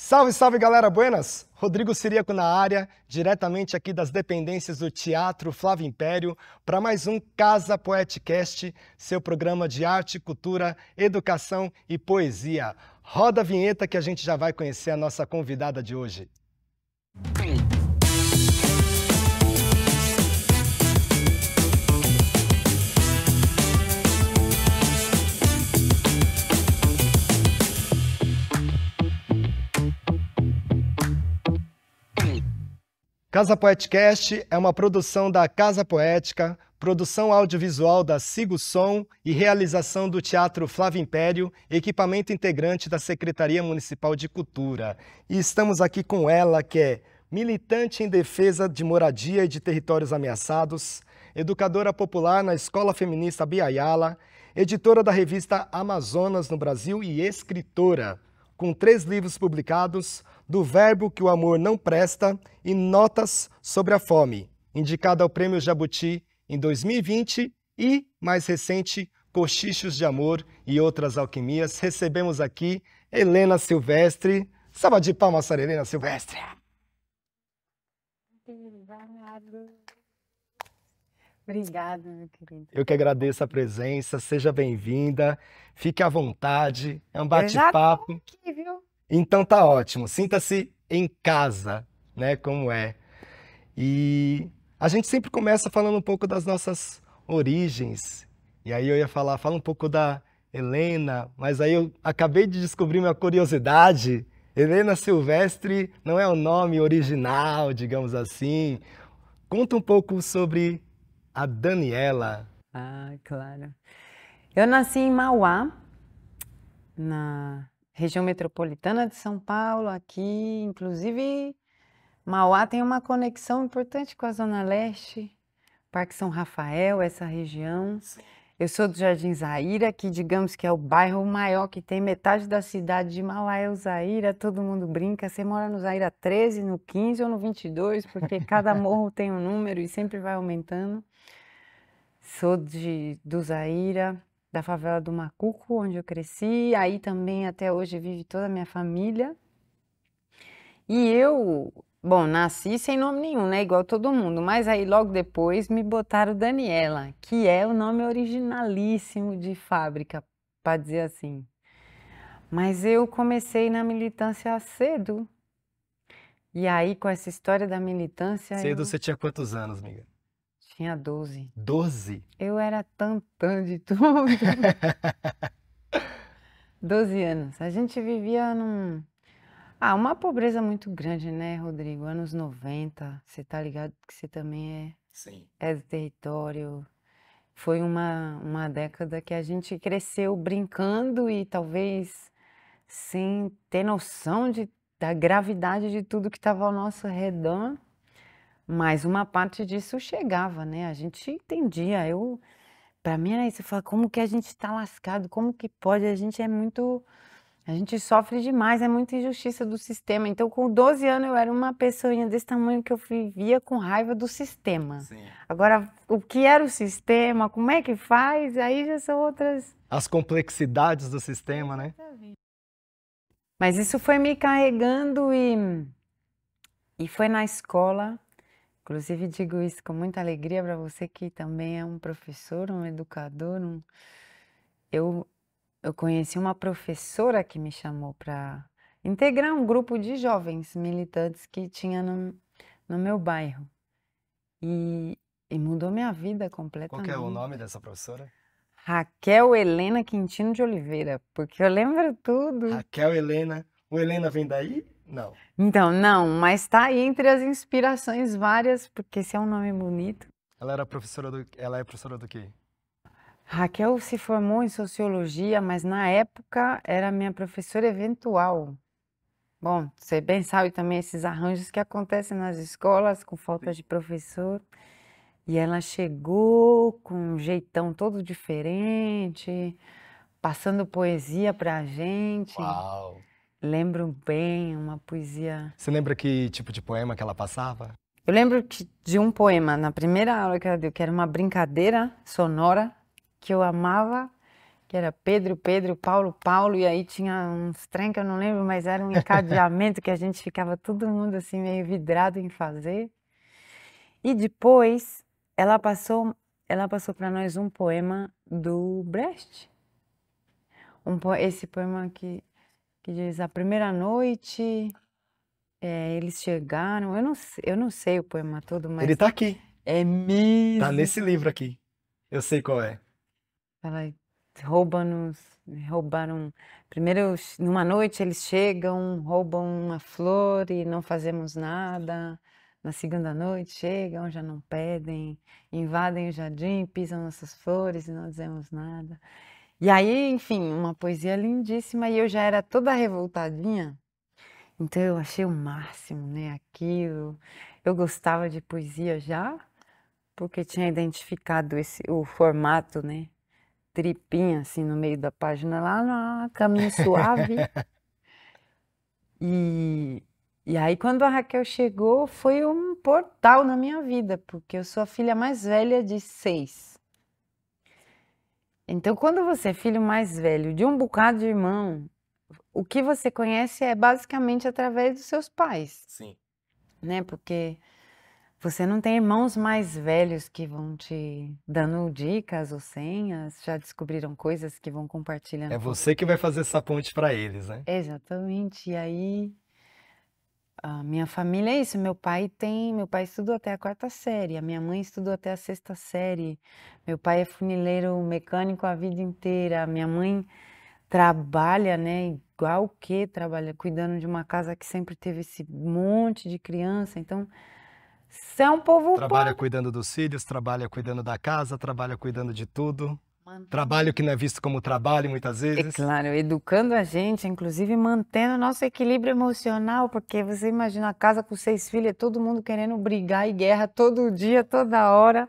Salve, salve galera, buenas! Rodrigo Siriaco na área, diretamente aqui das dependências do Teatro Flávio Império, para mais um Casa Poeticast, seu programa de arte, cultura, educação e poesia. Roda a vinheta que a gente já vai conhecer a nossa convidada de hoje. Casa Poeticast é uma produção da Casa Poética, produção audiovisual da Sigo Som e realização do Teatro Flávio Império, equipamento integrante da Secretaria Municipal de Cultura. E estamos aqui com ela, que é militante em defesa de moradia e de territórios ameaçados, educadora popular na Escola Feminista Biayala, editora da revista Amazonas no Brasil e escritora, com 3 livros publicados, Do Verbo que o Amor Não Presta e Notas sobre a Fome, indicada ao Prêmio Jabuti em 2020 e, mais recente, Cochichos de Amor e Outras Alquimias. Recebemos aqui Helena Silvestre. Salva de palmas para Helena Silvestre. Obrigada, meu querido. Eu que agradeço a presença, seja bem-vinda, fique à vontade, é um bate-papo. Aqui, viu? Então tá ótimo, sinta-se em casa, né, como é. E a gente sempre começa falando um pouco das nossas origens, e aí eu ia fala um pouco da Helena, mas aí eu acabei de descobrir uma curiosidade. Helena Silvestre não é o nome original, digamos assim. Conta um pouco sobre a Daniela. Ah, claro. Eu nasci em Mauá, na região metropolitana de São Paulo, aqui, inclusive, Mauá tem uma conexão importante com a Zona Leste, Parque São Rafael, essa região. Eu sou do Jardim Zaira, que digamos que é o bairro maior que tem, metade da cidade de Mauá é o Zaira, todo mundo brinca, você mora no Zaira 13, no 15 ou no 22, porque cada morro tem um número e sempre vai aumentando. Sou do Zaira, da favela do Macuco, onde eu cresci, aí também até hoje vive toda a minha família. E eu, bom, nasci sem nome nenhum, né, igual todo mundo, mas aí logo depois me botaram Daniela, que é o nome originalíssimo de fábrica, para dizer assim. Mas eu comecei na militância cedo, e aí com essa história da militância... Cedo você tinha quantos anos, amiga? Tinha 12. 12? Eu era tantã de tudo. 12 anos. A gente vivia uma pobreza muito grande, né, Rodrigo? Anos 90, você tá ligado que você também Sim. é do território. Foi uma década que a gente cresceu brincando e talvez sem ter noção da gravidade de tudo que estava ao nosso redor. Mas uma parte disso chegava, né? A gente entendia. Pra mim era isso. Eu falava, como que a gente tá lascado? Como que pode? A gente sofre demais, é muita injustiça do sistema. Então, com 12 anos, eu era uma pessoinha desse tamanho que eu vivia com raiva do sistema. Sim. Agora, o que era o sistema? Como é que faz? Aí já são outras... As complexidades do sistema, né? Mas isso foi me carregando e foi na escola. Inclusive, digo isso com muita alegria para você que também é um professor, um educador. Eu conheci uma professora que me chamou para integrar um grupo de jovens militantes que tinha no meu bairro. E mudou minha vida completamente. Qual que é o nome dessa professora? Raquel Helena Quintino de Oliveira, porque eu lembro tudo. Raquel Helena. O Helena vem daí? Não. Então, não, mas tá aí entre as inspirações várias, porque esse é um nome bonito. Ela é professora do quê? Raquel se formou em sociologia, mas na época era minha professora eventual. Bom, você bem sabe também esses arranjos que acontecem nas escolas com falta de professor. E ela chegou com um jeitão todo diferente, passando poesia pra gente. Uau! Lembro bem, uma poesia... Você lembra que tipo de poema que ela passava? Eu lembro de um poema, na primeira aula que ela deu, que era uma brincadeira sonora, que eu amava, que era Pedro, Pedro, Paulo, Paulo, e aí tinha uns trem que eu não lembro, mas era um encadeamento que a gente ficava todo mundo assim meio vidrado em fazer. E depois ela passou para nós um poema do Brecht. Esse poema que diz: a primeira noite, eles chegaram. Eu não sei o poema todo, mas Ele tá aqui, é tá mesmo. nesse livro aqui. Eu sei qual é. Ela roubaram. Primeiro, numa noite, eles chegam, roubam uma flor e não fazemos nada. Na segunda noite, chegam, já não pedem, invadem o jardim, pisam nossas flores e não dizemos nada. E aí, enfim, uma poesia lindíssima e eu já era toda revoltadinha, então eu achei o máximo, né, aquilo. Eu gostava de poesia já, porque tinha identificado o formato, né, tripinha assim no meio da página lá, Caminho Suave. E, e aí quando a Raquel chegou, foi um portal na minha vida, porque eu sou a filha mais velha de 6. Então, quando você é filho mais velho de um bocado de irmão, o que você conhece é basicamente através dos seus pais, Sim. né? Porque você não tem irmãos mais velhos que vão te dando dicas ou senhas, já descobriram coisas que vão compartilhando É com você que vai fazer essa ponte para eles, né? Exatamente. E aí, a minha família é isso. Meu pai estudou até a 4ª série, a minha mãe estudou até a 6ª série. Meu pai é funileiro mecânico a vida inteira. A minha mãe trabalha, né? Igual o que trabalha, cuidando de uma casa que sempre teve esse monte de criança. Então, você é um povo Trabalha cuidando dos filhos, trabalha cuidando da casa, trabalha cuidando de tudo. mantendo. Trabalho que não é visto como trabalho muitas É vezes. claro, educando a gente, inclusive mantendo nosso equilíbrio emocional, porque você imagina a casa com 6 filhos, todo mundo querendo brigar e guerra todo dia, toda hora.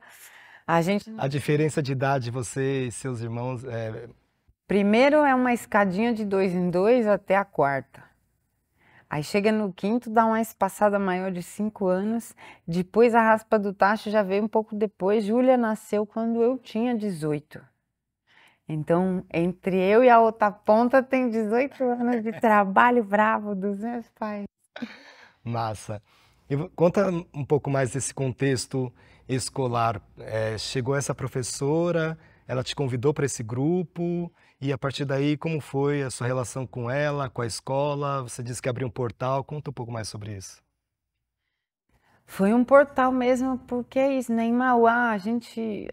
A gente A diferença de idade, você e seus irmãos, primeiro é uma escadinha de 2 em 2 até a 4ª. Aí chega no 5º, dá uma espaçada maior de 5 anos. Depois a raspa do tacho já veio um pouco depois. Júlia nasceu quando eu tinha 18. Então, entre eu e a outra ponta tem 18 anos de trabalho bravo dos meus pais. massa. E conta um pouco mais desse contexto escolar. Chegou essa professora, ela te convidou para esse grupo, e a partir daí, como foi a sua relação com ela, com a escola? Você disse que abriu um portal, conta um pouco mais sobre isso. Foi um portal mesmo, porque é isso, né? Em Mauá, a gente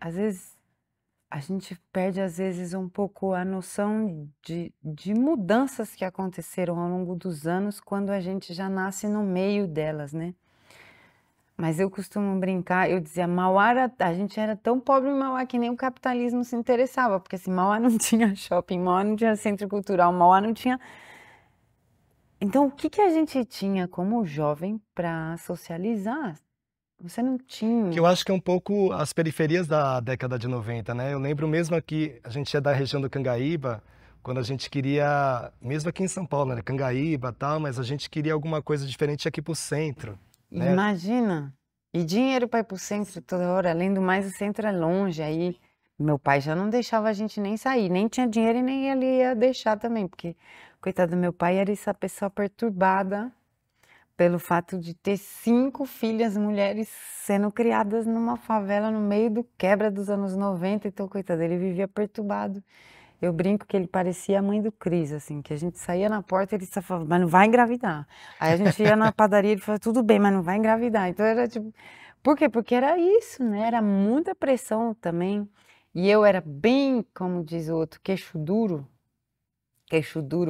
perde às vezes um pouco a noção de mudanças que aconteceram ao longo dos anos quando a gente já nasce no meio delas, né? Mas eu costumo brincar, eu dizia, a gente era tão pobre em Mauá que nem o capitalismo se interessava, porque assim, Mauá não tinha shopping, Mauá não tinha centro cultural, Mauá não tinha. Então, o que que a gente tinha como jovem para socializar? Você não Que tinha. eu acho que é um pouco as periferias da década de 90, né? Eu lembro mesmo aqui, a gente é da região do Cangaíba, quando a gente queria, mesmo aqui em São Paulo, né? Cangaíba e tal, mas a gente queria alguma coisa diferente aqui pro centro, né? Imagina! E dinheiro para ir pro centro toda hora, além do mais, o centro é longe, aí meu pai já não deixava a gente nem sair, nem tinha dinheiro e nem ele ia deixar também, porque, coitado do meu pai, era essa pessoa perturbada pelo fato de ter 5 filhas mulheres sendo criadas numa favela no meio do quebra dos anos 90, então, coitado, ele vivia perturbado. Eu brinco que ele parecia a mãe do Cris, assim, que a gente saía na porta e ele só falava, mas não vai engravidar. Aí a gente ia na padaria e ele falava, tudo bem, mas não vai engravidar. Então era tipo, por quê? Porque era isso, né? Era muita pressão também. E eu era bem, como diz o outro, queixo duro,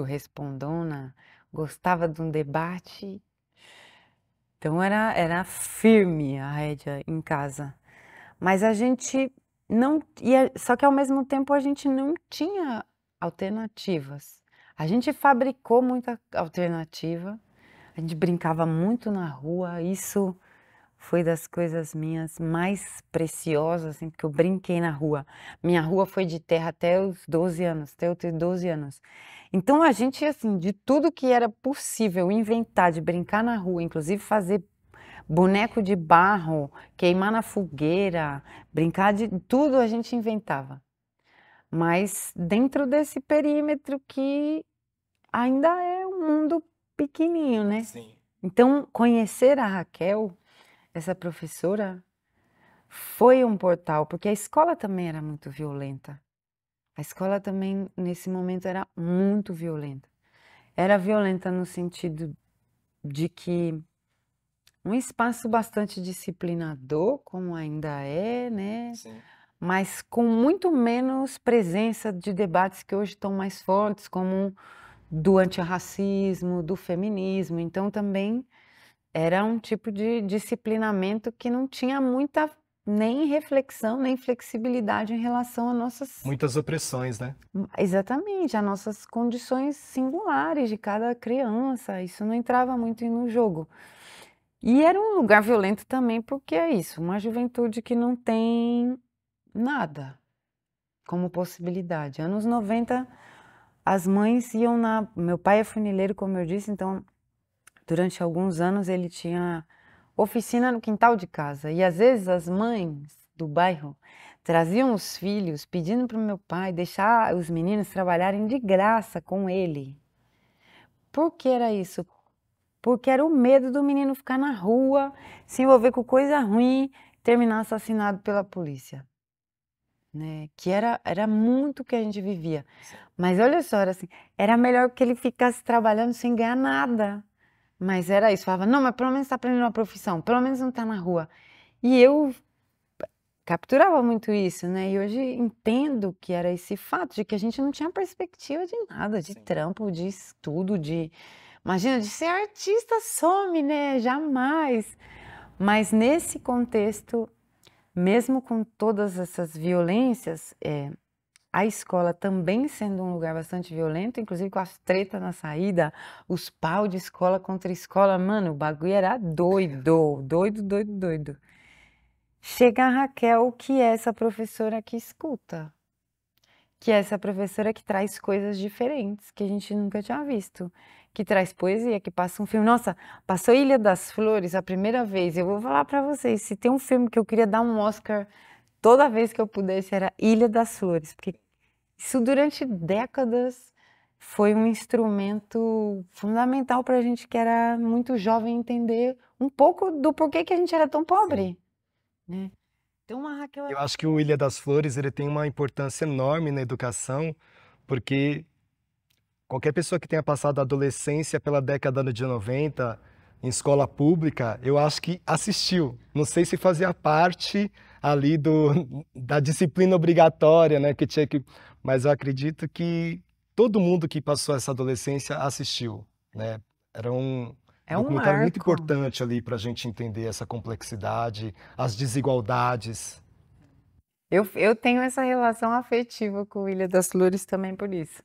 respondona, gostava de um debate. Então era firme a rédea em casa. Mas a gente não ia, só que ao mesmo tempo a gente não tinha alternativas. A gente fabricou muita alternativa, a gente brincava muito na rua, isso foi das coisas minhas mais preciosas, assim, porque eu brinquei na rua. Minha rua foi de terra até os 12 anos, até eu ter 12 anos. Então a gente, assim, de tudo que era possível inventar, de brincar na rua, inclusive fazer boneco de barro, queimar na fogueira, brincar de tudo a gente inventava. mas dentro desse perímetro que ainda é um mundo pequenininho, né? Sim. Então, conhecer a Raquel, essa professora, foi um portal, porque a escola também era muito violenta. A escola também, nesse momento, era muito violenta. Era violenta no sentido de que um espaço bastante disciplinador, como ainda é, né? Sim. Mas com muito menos presença de debates que hoje estão mais fortes, como do antirracismo, do feminismo. Então, também era um tipo de disciplinamento que não tinha muita nem reflexão, nem flexibilidade em relação a nossas... Muitas opressões, né? Exatamente, a nossas condições singulares de cada criança. Isso não entrava muito no jogo. E era um lugar violento também, porque é isso, uma juventude que não tem nada como possibilidade. Anos 90, as mães iam na... Meu pai é funileiro, como eu disse, então durante alguns anos ele tinha oficina no quintal de casa. E às vezes as mães do bairro traziam os filhos pedindo para o meu pai deixar os meninos trabalharem de graça com ele. Por que era isso? Porque era o medo do menino ficar na rua, se envolver com coisa ruim, terminar assassinado pela polícia. Né? Que era muito o que a gente vivia. Mas olha só, era assim, era melhor que ele ficasse trabalhando sem ganhar nada. Mas era isso, falava, não, mas pelo menos está aprendendo uma profissão, pelo menos não está na rua. E eu capturava muito isso, né? E hoje entendo que era esse fato de que a gente não tinha perspectiva de nada, de trampo, de estudo, de... Imagina, de ser artista some, né? Jamais. Mas nesse contexto, mesmo com todas essas violências, a escola também sendo um lugar bastante violento, inclusive com as tretas na saída, os pau de escola contra escola, mano, o bagulho era doido, doido, doido, doido. Chega a Raquel, que é essa professora que escuta, que é essa professora que traz coisas diferentes, que a gente nunca tinha visto, que traz poesia, que passa um filme. Nossa, passou Ilha das Flores a primeira vez, eu vou falar pra vocês, se tem um filme que eu queria dar um Oscar toda vez que eu pudesse, era Ilha das Flores, porque isso durante décadas foi um instrumento fundamental para a gente que era muito jovem entender um pouco do porquê que a gente era tão pobre, né? Então a Raquel... Eu acho que o Ilha das Flores ele tem uma importância enorme na educação, porque qualquer pessoa que tenha passado a adolescência pela década de 90 em escola pública, eu acho que assistiu. Não sei se fazia parte ali da disciplina obrigatória, né, que tinha que, mas eu acredito que todo mundo que passou essa adolescência assistiu, né? Era um É um documentário muito marco. importante ali para a gente entender essa complexidade, as desigualdades. Eu tenho essa relação afetiva com Ilha das Flores também por isso.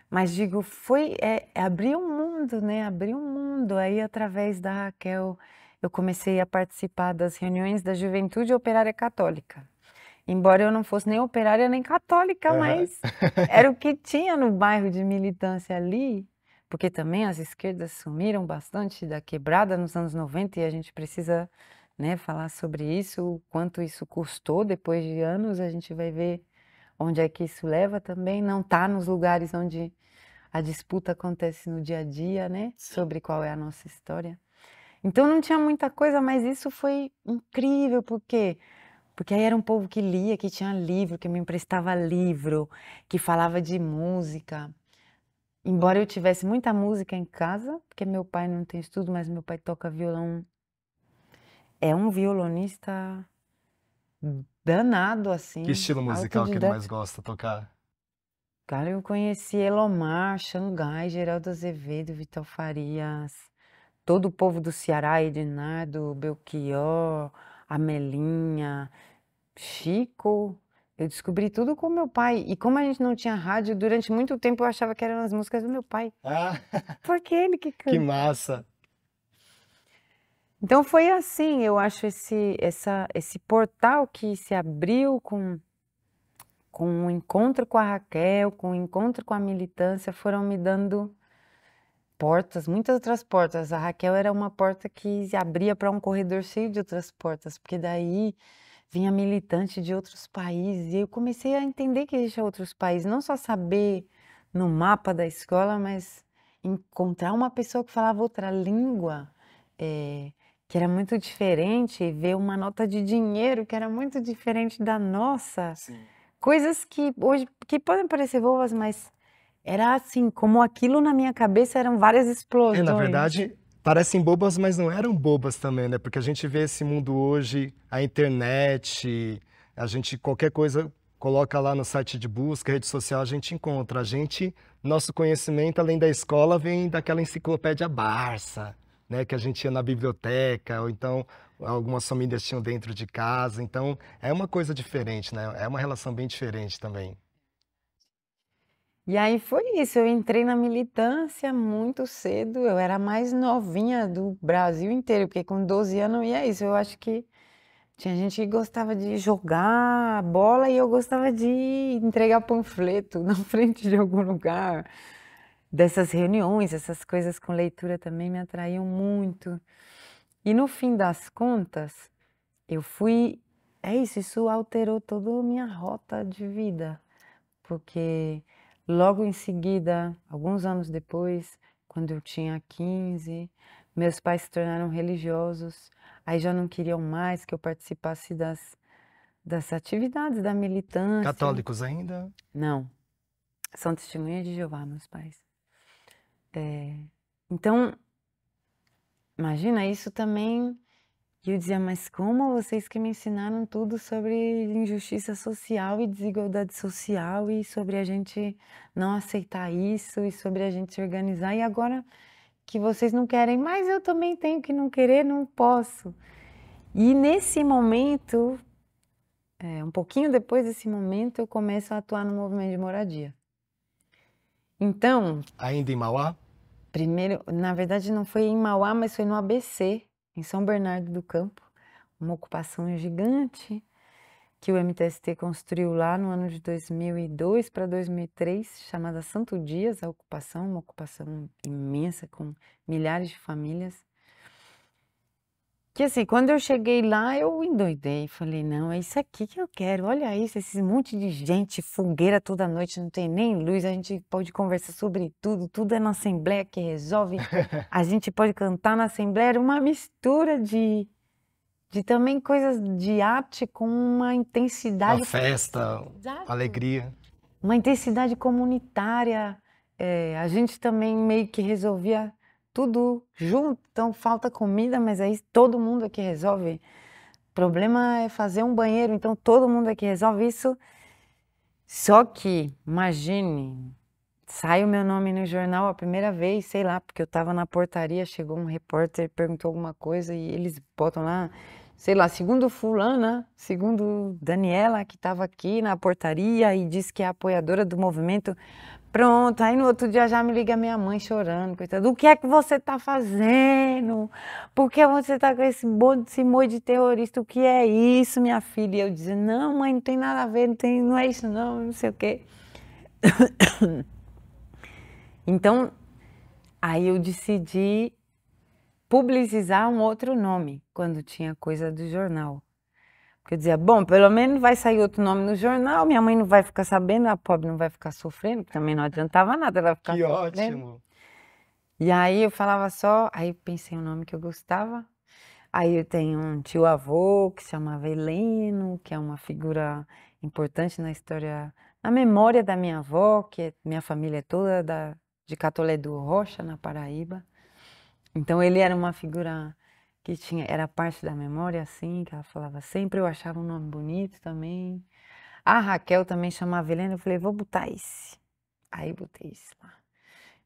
Mas digo, foi abrir um mundo, né? Abrir um mundo. Aí, através da Raquel, eu comecei a participar das reuniões da Juventude Operária Católica. Embora eu não fosse nem operária nem católica, Aham. mas era o que tinha no bairro de militância ali, porque também as esquerdas sumiram bastante da quebrada nos anos 90 e a gente precisa, né, falar sobre isso, o quanto isso custou depois de anos, a gente vai ver onde é que isso leva também, não está nos lugares onde a disputa acontece no dia a dia, né, sobre qual é a nossa história. Então não tinha muita coisa, mas isso foi incrível, porque aí era um povo que lia, que tinha livro, que me emprestava livro, que falava de música. Embora eu tivesse muita música em casa, porque meu pai não tem estudo, mas meu pai toca violão. É um violonista danado, Que assim, estilo musical que ele mais autodidata. gosta de tocar? Cara, eu conheci Elomar, Xangai, Geraldo Azevedo, Vital Farias, todo o povo do Ceará, Ednardo, Belchior, Amelinha, Chico. Eu descobri tudo com meu pai. E como a gente não tinha rádio, durante muito tempo eu achava que eram as músicas do meu pai. Ah, Porque ele que que canta. massa! Então foi assim, eu acho esse portal que se abriu com o encontro com a Raquel, com o encontro com a militância, foram me dando portas, muitas outras portas. A Raquel era uma porta que se abria para um corredor cheio de outras portas, porque daí vinha militante de outros países, e eu comecei a entender que existiam outros países, não só saber no mapa da escola, mas encontrar uma pessoa que falava outra língua, que era muito diferente, e ver uma nota de dinheiro que era muito diferente da nossa. Sim. Coisas que hoje que podem parecer bobas, mas era assim, como aquilo na minha cabeça eram várias Na explosões. verdade, parecem bobas, mas não eram bobas também, né? Porque a gente vê esse mundo hoje, a internet, a gente qualquer coisa coloca lá no site de busca, rede social, a gente encontra. Nosso conhecimento, além da escola, vem daquela enciclopédia Barça, né? Que a gente ia na biblioteca, ou então algumas famílias tinham dentro de casa. Então, é uma coisa diferente, né? É uma relação bem diferente também. E aí foi isso, eu entrei na militância muito cedo, eu era a mais novinha do Brasil inteiro, porque com 12 anos ia isso, eu acho que tinha gente que gostava de jogar bola e eu gostava de entregar panfleto na frente de algum lugar. Dessas reuniões, essas coisas com leitura também me atraíam muito. E no fim das contas, eu fui. É isso alterou toda a minha rota de vida, porque logo em seguida, alguns anos depois, quando eu tinha 15, meus pais se tornaram religiosos, aí já não queriam mais que eu participasse das atividades da militância. Católicos ainda? Não, são testemunhas de Jeová, meus pais. Então, imagina isso também. E eu dizia, mas como vocês que me ensinaram tudo sobre injustiça social e desigualdade social e sobre a gente não aceitar isso e sobre a gente se organizar, e agora que vocês não querem, mas eu também tenho que não querer, não posso. E nesse momento, um pouquinho depois desse momento, eu começo a atuar no movimento de moradia. Então, Ainda em Mauá? primeiro, na verdade não foi em Mauá, mas foi no ABC, em São Bernardo do Campo, uma ocupação gigante que o MTST construiu lá no ano de 2002 para 2003, chamada Santo Dias, a ocupação, uma ocupação imensa com milhares de famílias. Que assim, quando eu cheguei lá, eu endoidei, falei, não, é isso aqui que eu quero, olha isso, esse monte de gente, fogueira toda noite, não tem nem luz, a gente pode conversar sobre tudo, tudo é na Assembleia que resolve, a gente pode cantar na Assembleia, era uma mistura de também coisas de arte com uma intensidade... Uma festa, Exato. alegria. Uma intensidade comunitária, a gente também meio que resolvia tudo junto, então falta comida, mas aí todo mundo é que resolve. O problema é fazer um banheiro, então todo mundo é que resolve isso. Só que, imagine, sai o meu nome no jornal a primeira vez, sei lá, porque eu tava na portaria, chegou um repórter, perguntou alguma coisa e eles botam lá, sei lá, segundo fulana, segundo Daniela, que tava aqui na portaria e disse que é apoiadora do movimento. Pronto, aí no outro dia já me liga minha mãe chorando, coitada. O que é que você tá fazendo? Por que você tá com esse monte de terrorista? O que é isso, minha filha? E eu dizia, não, mãe, não tem nada a ver, não é isso não, não sei o quê. Então, aí eu decidi publicizar um outro nome, quando tinha coisa do jornal. Porque eu dizia, bom, pelo menos vai sair outro nome no jornal, minha mãe não vai ficar sabendo, a pobre não vai ficar sofrendo, porque também não adiantava nada ela ficar Que sofrendo. ótimo! E aí eu falava só, aí pensei um nome que eu gostava. Aí eu tenho um tio-avô que se chamava Heleno, que é uma figura importante na história, na memória da minha avó, minha família é toda de Catolé do Rocha, na Paraíba. Então ele era uma figura que era parte da memória, assim, que ela falava sempre, eu achava um nome bonito também. A Raquel também chamava Helena, eu falei, vou botar esse. Aí botei esse lá.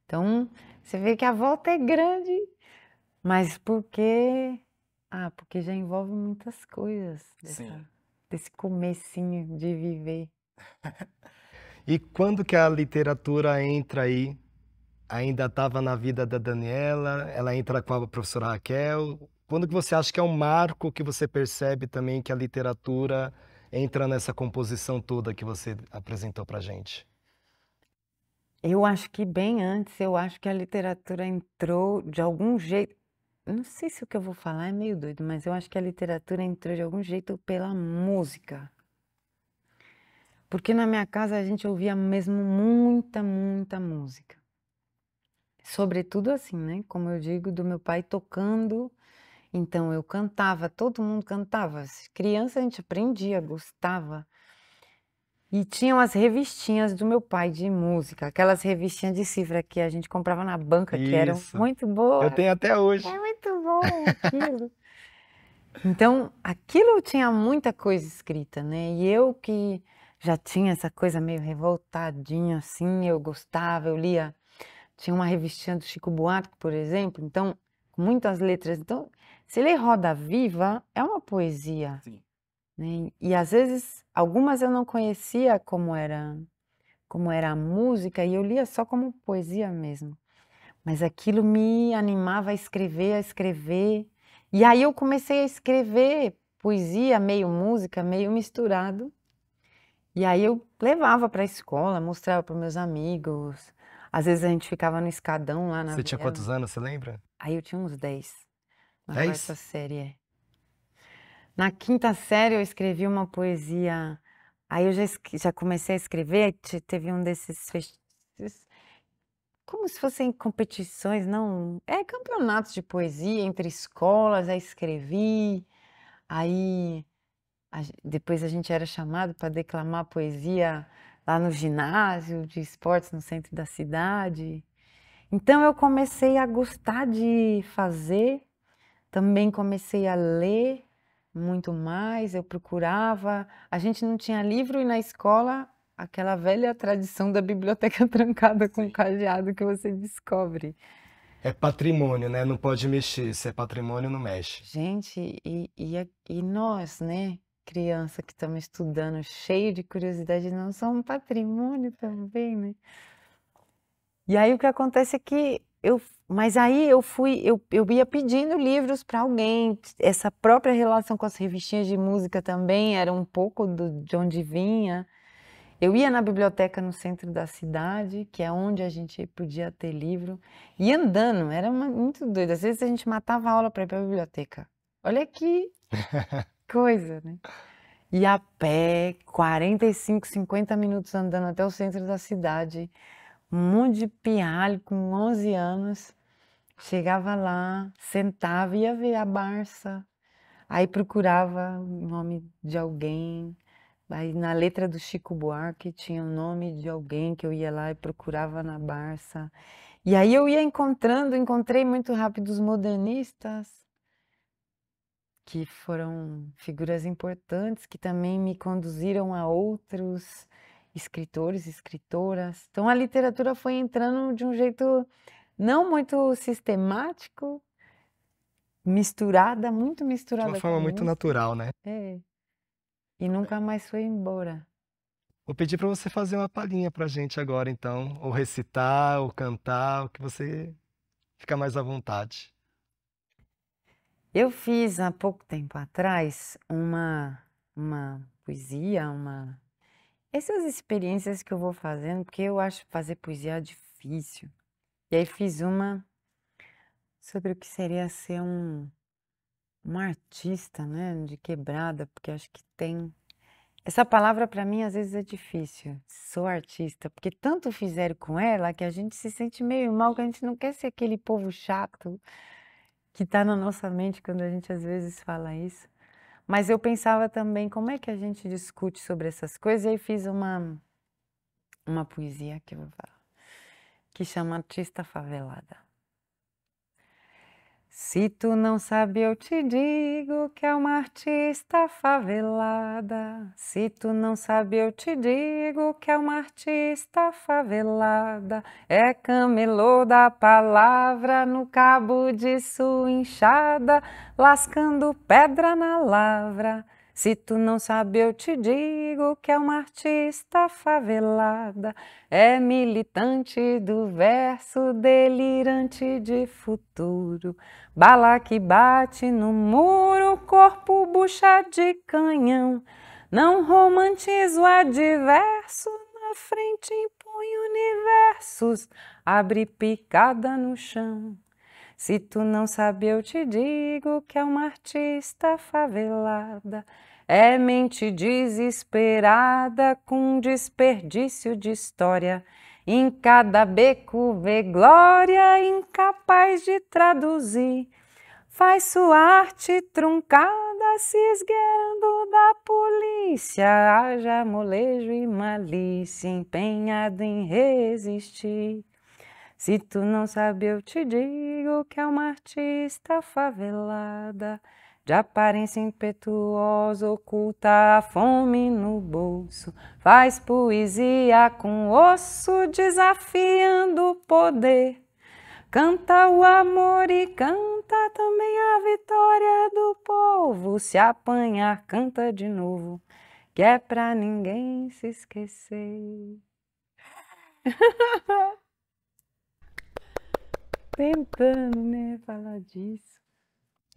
Então, você vê que a volta é grande, mas por quê? Porque já envolve muitas coisas desse comecinho de viver. E quando que a literatura entra aí? Ainda estava na vida da Daniela, ela entra com a professora Raquel. Quando que você acha que é um marco que você percebe também que a literatura entra nessa composição toda que você apresentou pra gente? Eu acho que bem antes, eu acho que a literatura entrou de algum jeito. não sei se o que eu vou falar é meio doido, mas eu acho que a literatura entrou de algum jeito pela música. Porque na minha casa a gente ouvia mesmo muita, muita música. Sobretudo assim, né? Como eu digo, do meu pai tocando. Então eu cantava, todo mundo cantava. Criança a gente aprendia, gostava. E tinham as revistinhas do meu pai de música, aquelas revistinhas de cifra que a gente comprava na banca, que eram Isso. muito Eu boas. tenho até hoje. É muito bom aquilo. Então, aquilo tinha muita coisa escrita, né? E eu que já tinha essa coisa meio revoltadinha assim, eu gostava, eu lia. Tinha uma revistinha do Chico Buarque, por exemplo, então, com muitas letras. Então, se ler Roda Viva, é uma poesia, Sim. né? E às vezes, algumas eu não conhecia como era a música, e eu lia só como poesia mesmo. Mas aquilo me animava a escrever, a escrever. E aí eu comecei a escrever poesia, meio música, meio misturado. E aí eu levava para a escola, mostrava para meus amigos. Às vezes a gente ficava no escadão lá na Você tinha Viela. quantos anos, você lembra? Aí eu tinha uns 10, na quarta 10? série. Na quinta série eu escrevi uma poesia. Aí eu já comecei a escrever, teve um desses como se fossem competições, não, campeonatos de poesia entre escolas, aí escrevi, aí depois a gente era chamado para declamar poesia lá no ginásio de esportes no centro da cidade. Então eu comecei a gostar de fazer, também comecei a ler muito mais, eu procurava. A gente não tinha livro e na escola aquela velha tradição da biblioteca trancada com cadeado que você descobre. É patrimônio, né? Não pode mexer. Se é patrimônio, não mexe. Gente, e nós, né, criança que estamos estudando, cheio de curiosidade, não somos patrimônio também, né? E aí o que acontece é que mas aí eu ia pedindo livros para alguém. Essa própria relação com as revistinhas de música também era um pouco de onde vinha. Eu ia na biblioteca no centro da cidade, que é onde a gente podia ter livro, e andando, era muito doido. Às vezes a gente matava a aula para ir para a biblioteca. Olha que coisa, né? E a pé, 45, 50 minutos andando até o centro da cidade, um monte de pirralho com 11 anos. Chegava lá, sentava, ia ver a Barça, aí procurava o nome de alguém. Aí na letra do Chico Buarque tinha o nome de alguém que eu ia lá e procurava na Barça. E aí eu ia encontrei muito rápido os modernistas, que foram figuras importantes, que também me conduziram a outros escritores, escritoras. Então a literatura foi entrando de um jeito não muito sistemático, misturada, muito De uma misturada com a forma muito música. natural, né? É, e nunca mais foi embora. Vou pedir para você fazer uma palhinha pra gente agora, então. Ou recitar, ou cantar, o que você fica mais à vontade. Eu fiz há pouco tempo atrás uma poesia, essas experiências que eu vou fazendo, porque eu acho fazer poesia difícil. E aí fiz uma sobre o que seria ser um artista, né, de quebrada, porque acho que tem. Essa palavra para mim às vezes é difícil. Sou artista, porque tanto fizeram com ela que a gente se sente meio mal, que a gente não quer ser aquele povo chato que está na nossa mente quando a gente às vezes fala isso. Mas eu pensava também como é que a gente discute sobre essas coisas, e aí fiz uma poesia que eu vou falar, que chama Artista Favelada. Se tu não sabe, eu te digo que é uma artista favelada. Se tu não sabe, eu te digo que é uma artista favelada. É camelô da palavra no cabo de sua enxada, lascando pedra na lavra. Se tu não sabe, eu te digo que é uma artista favelada. É militante do verso, delirante de futuro. Bala que bate no muro, corpo bucha de canhão. Não romantizo o adverso, na frente impõe universos, abre picada no chão. Se tu não sabe, eu te digo que é uma artista favelada. É mente desesperada com desperdício de história. Em cada beco vê glória, incapaz de traduzir. Faz sua arte truncada se esgueirando da polícia. Haja molejo e malícia empenhado em resistir. Se tu não sabe, eu te digo que é uma artista favelada, de aparência impetuosa, oculta a fome no bolso. Faz poesia com osso, desafiando o poder. Canta o amor e canta também a vitória do povo. Se apanhar, canta de novo, que é pra ninguém se esquecer. Tentando, né, falar disso.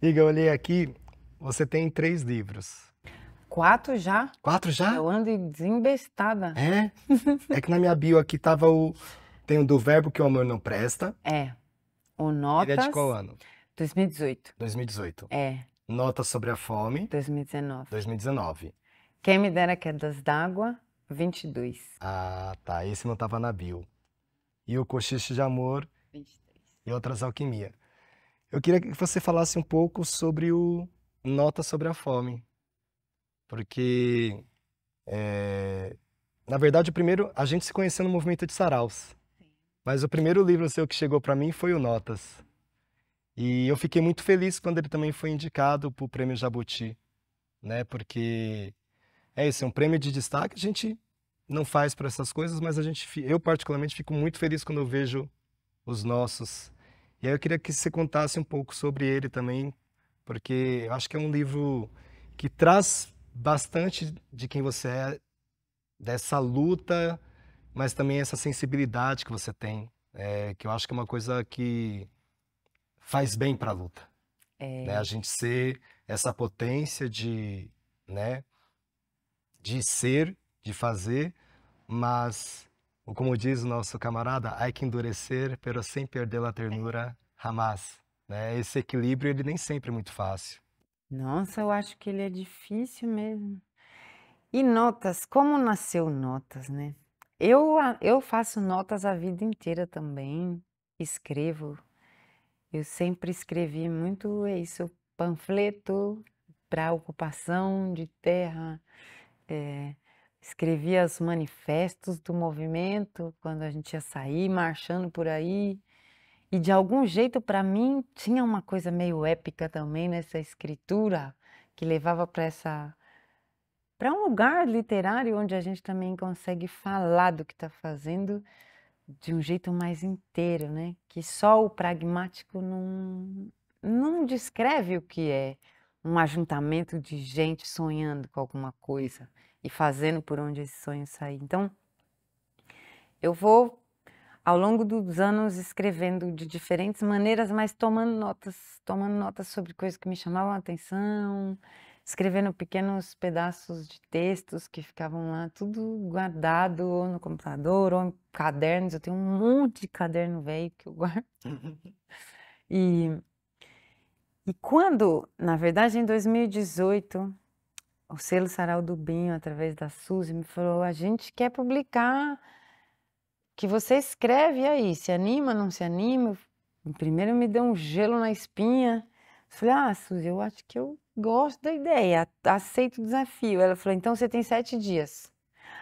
Iga, eu olhei aqui, você tem 3 livros. 4 já? 4 já? Eu ando desembestada. É? É que na minha bio aqui tava tem o do Verbo que o Amor Não Presta. É. O Ele Notas. é de qual ano? 2018. 2018. É. Notas sobre a Fome. 2019. 2019. Quem me dera quedas d'água, 22. Ah, tá. Esse não tava na bio. E o Cochicho de Amor 23. e Outras Alquimia. Eu queria que você falasse um pouco sobre o Notas sobre a Fome. Porque, na verdade, o primeiro, a gente se conheceu no movimento de Saraus. Mas o primeiro livro seu que chegou para mim foi o Notas. E eu fiquei muito feliz quando ele também foi indicado para o Prêmio Jabuti, né? Porque é isso, é um prêmio de destaque, a gente não faz para essas coisas, mas eu particularmente fico muito feliz quando eu vejo os nossos. E aí eu queria que você contasse um pouco sobre ele também, porque eu acho que é um livro que traz bastante de quem você é, dessa luta, mas também essa sensibilidade que você tem, que eu acho que é uma coisa que faz bem para a luta, né? A gente ser essa potência de, né, de ser, de fazer, mas, como diz o nosso camarada, hay que endurecer, pero sem perder a ternura, jamás, né? Esse equilíbrio, ele nem sempre é muito fácil. Nossa, eu acho que ele é difícil mesmo. E notas, como nasceu notas, né? Eu faço notas a vida inteira também, escrevo. Eu sempre escrevi muito isso, panfleto para ocupação de terra, escrevia os manifestos do movimento quando a gente ia sair marchando por aí. E de algum jeito, para mim, tinha uma coisa meio épica também nessa escritura que levava para um lugar literário onde a gente também consegue falar do que está fazendo de um jeito mais inteiro, né? Que só o pragmático não descreve o que é um ajuntamento de gente sonhando com alguma coisa e fazendo por onde esse sonho sair. Então, eu vou, ao longo dos anos, escrevendo de diferentes maneiras, mas tomando notas sobre coisas que me chamavam a atenção, escrevendo pequenos pedaços de textos que ficavam lá, tudo guardado ou no computador ou em cadernos. Eu tenho um monte de caderno velho que eu guardo. E quando, na verdade, em 2018, o selo Sarau do Binho, através da Suzy, me falou: a gente quer publicar, que você escreve aí, se anima, não se anima? Primeiro me deu um gelo na espinha. Falei: ah, Suzy, eu acho que eu gosto da ideia, aceito o desafio. Ela falou: então você tem 7 dias.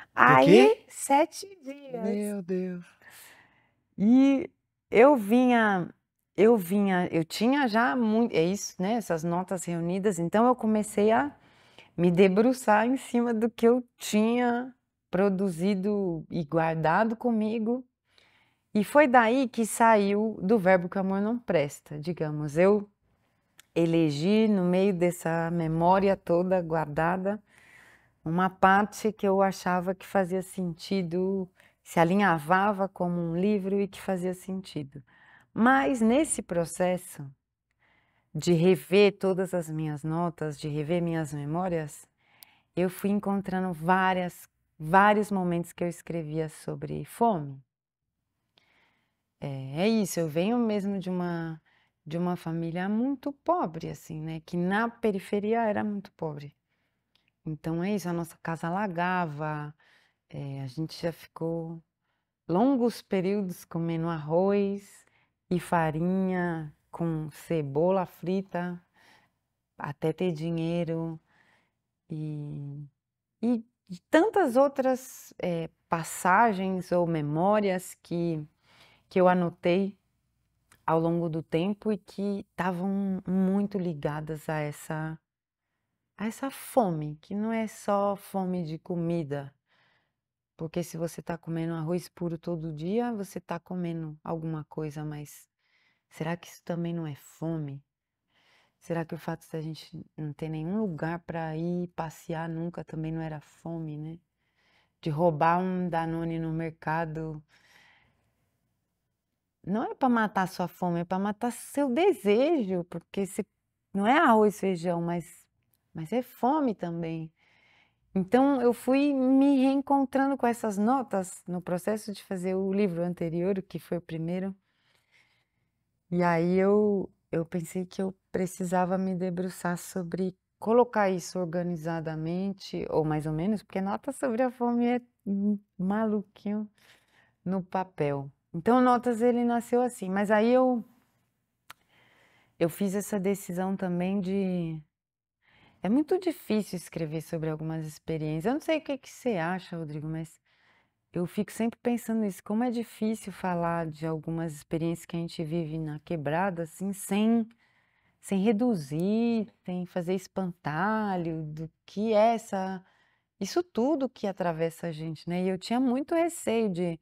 O Aí, quê? 7 dias. Meu Deus. E eu tinha já muito, é isso, né? Essas notas reunidas, então eu comecei a me debruçar em cima do que eu tinha produzido e guardado comigo. E foi daí que saiu do Verbo que o Amor Não Presta, digamos. Eu elegi no meio dessa memória toda guardada uma parte que eu achava que fazia sentido, se alinhavava como um livro e que fazia sentido. Mas nesse processo de rever todas as minhas notas, de rever minhas memórias, eu fui encontrando vários momentos que eu escrevia sobre fome. É isso, eu venho mesmo de uma família muito pobre, assim, né? Que na periferia era muito pobre. Então é isso, a nossa casa alagava, a gente já ficou longos períodos comendo arroz e farinha com cebola frita até ter dinheiro e, e tantas outras passagens ou memórias que eu anotei ao longo do tempo e que estavam muito ligadas a essa fome, que não é só fome de comida, porque se você está comendo arroz puro todo dia, você está comendo alguma coisa, mas será que isso também não é fome? Será que o fato de a gente não ter nenhum lugar para ir passear nunca também não era fome, né? De roubar um Danone no mercado, não é para matar sua fome, é para matar seu desejo, porque se não é arroz e feijão, mas é fome também. Então eu fui me reencontrando com essas notas no processo de fazer o livro anterior, que foi o primeiro. E aí eu pensei que eu precisava me debruçar sobre colocar isso organizadamente, ou mais ou menos, porque Notas sobre a Fome é maluquinho no papel. Então, Notas ele nasceu assim, mas aí eu fiz essa decisão também de. É muito difícil escrever sobre algumas experiências. Eu não sei o que que você acha, Rodrigo, mas eu fico sempre pensando nisso, como é difícil falar de algumas experiências que a gente vive na quebrada, assim, sem reduzir, sem fazer espantalho do que é isso tudo que atravessa a gente, né? E eu tinha muito receio de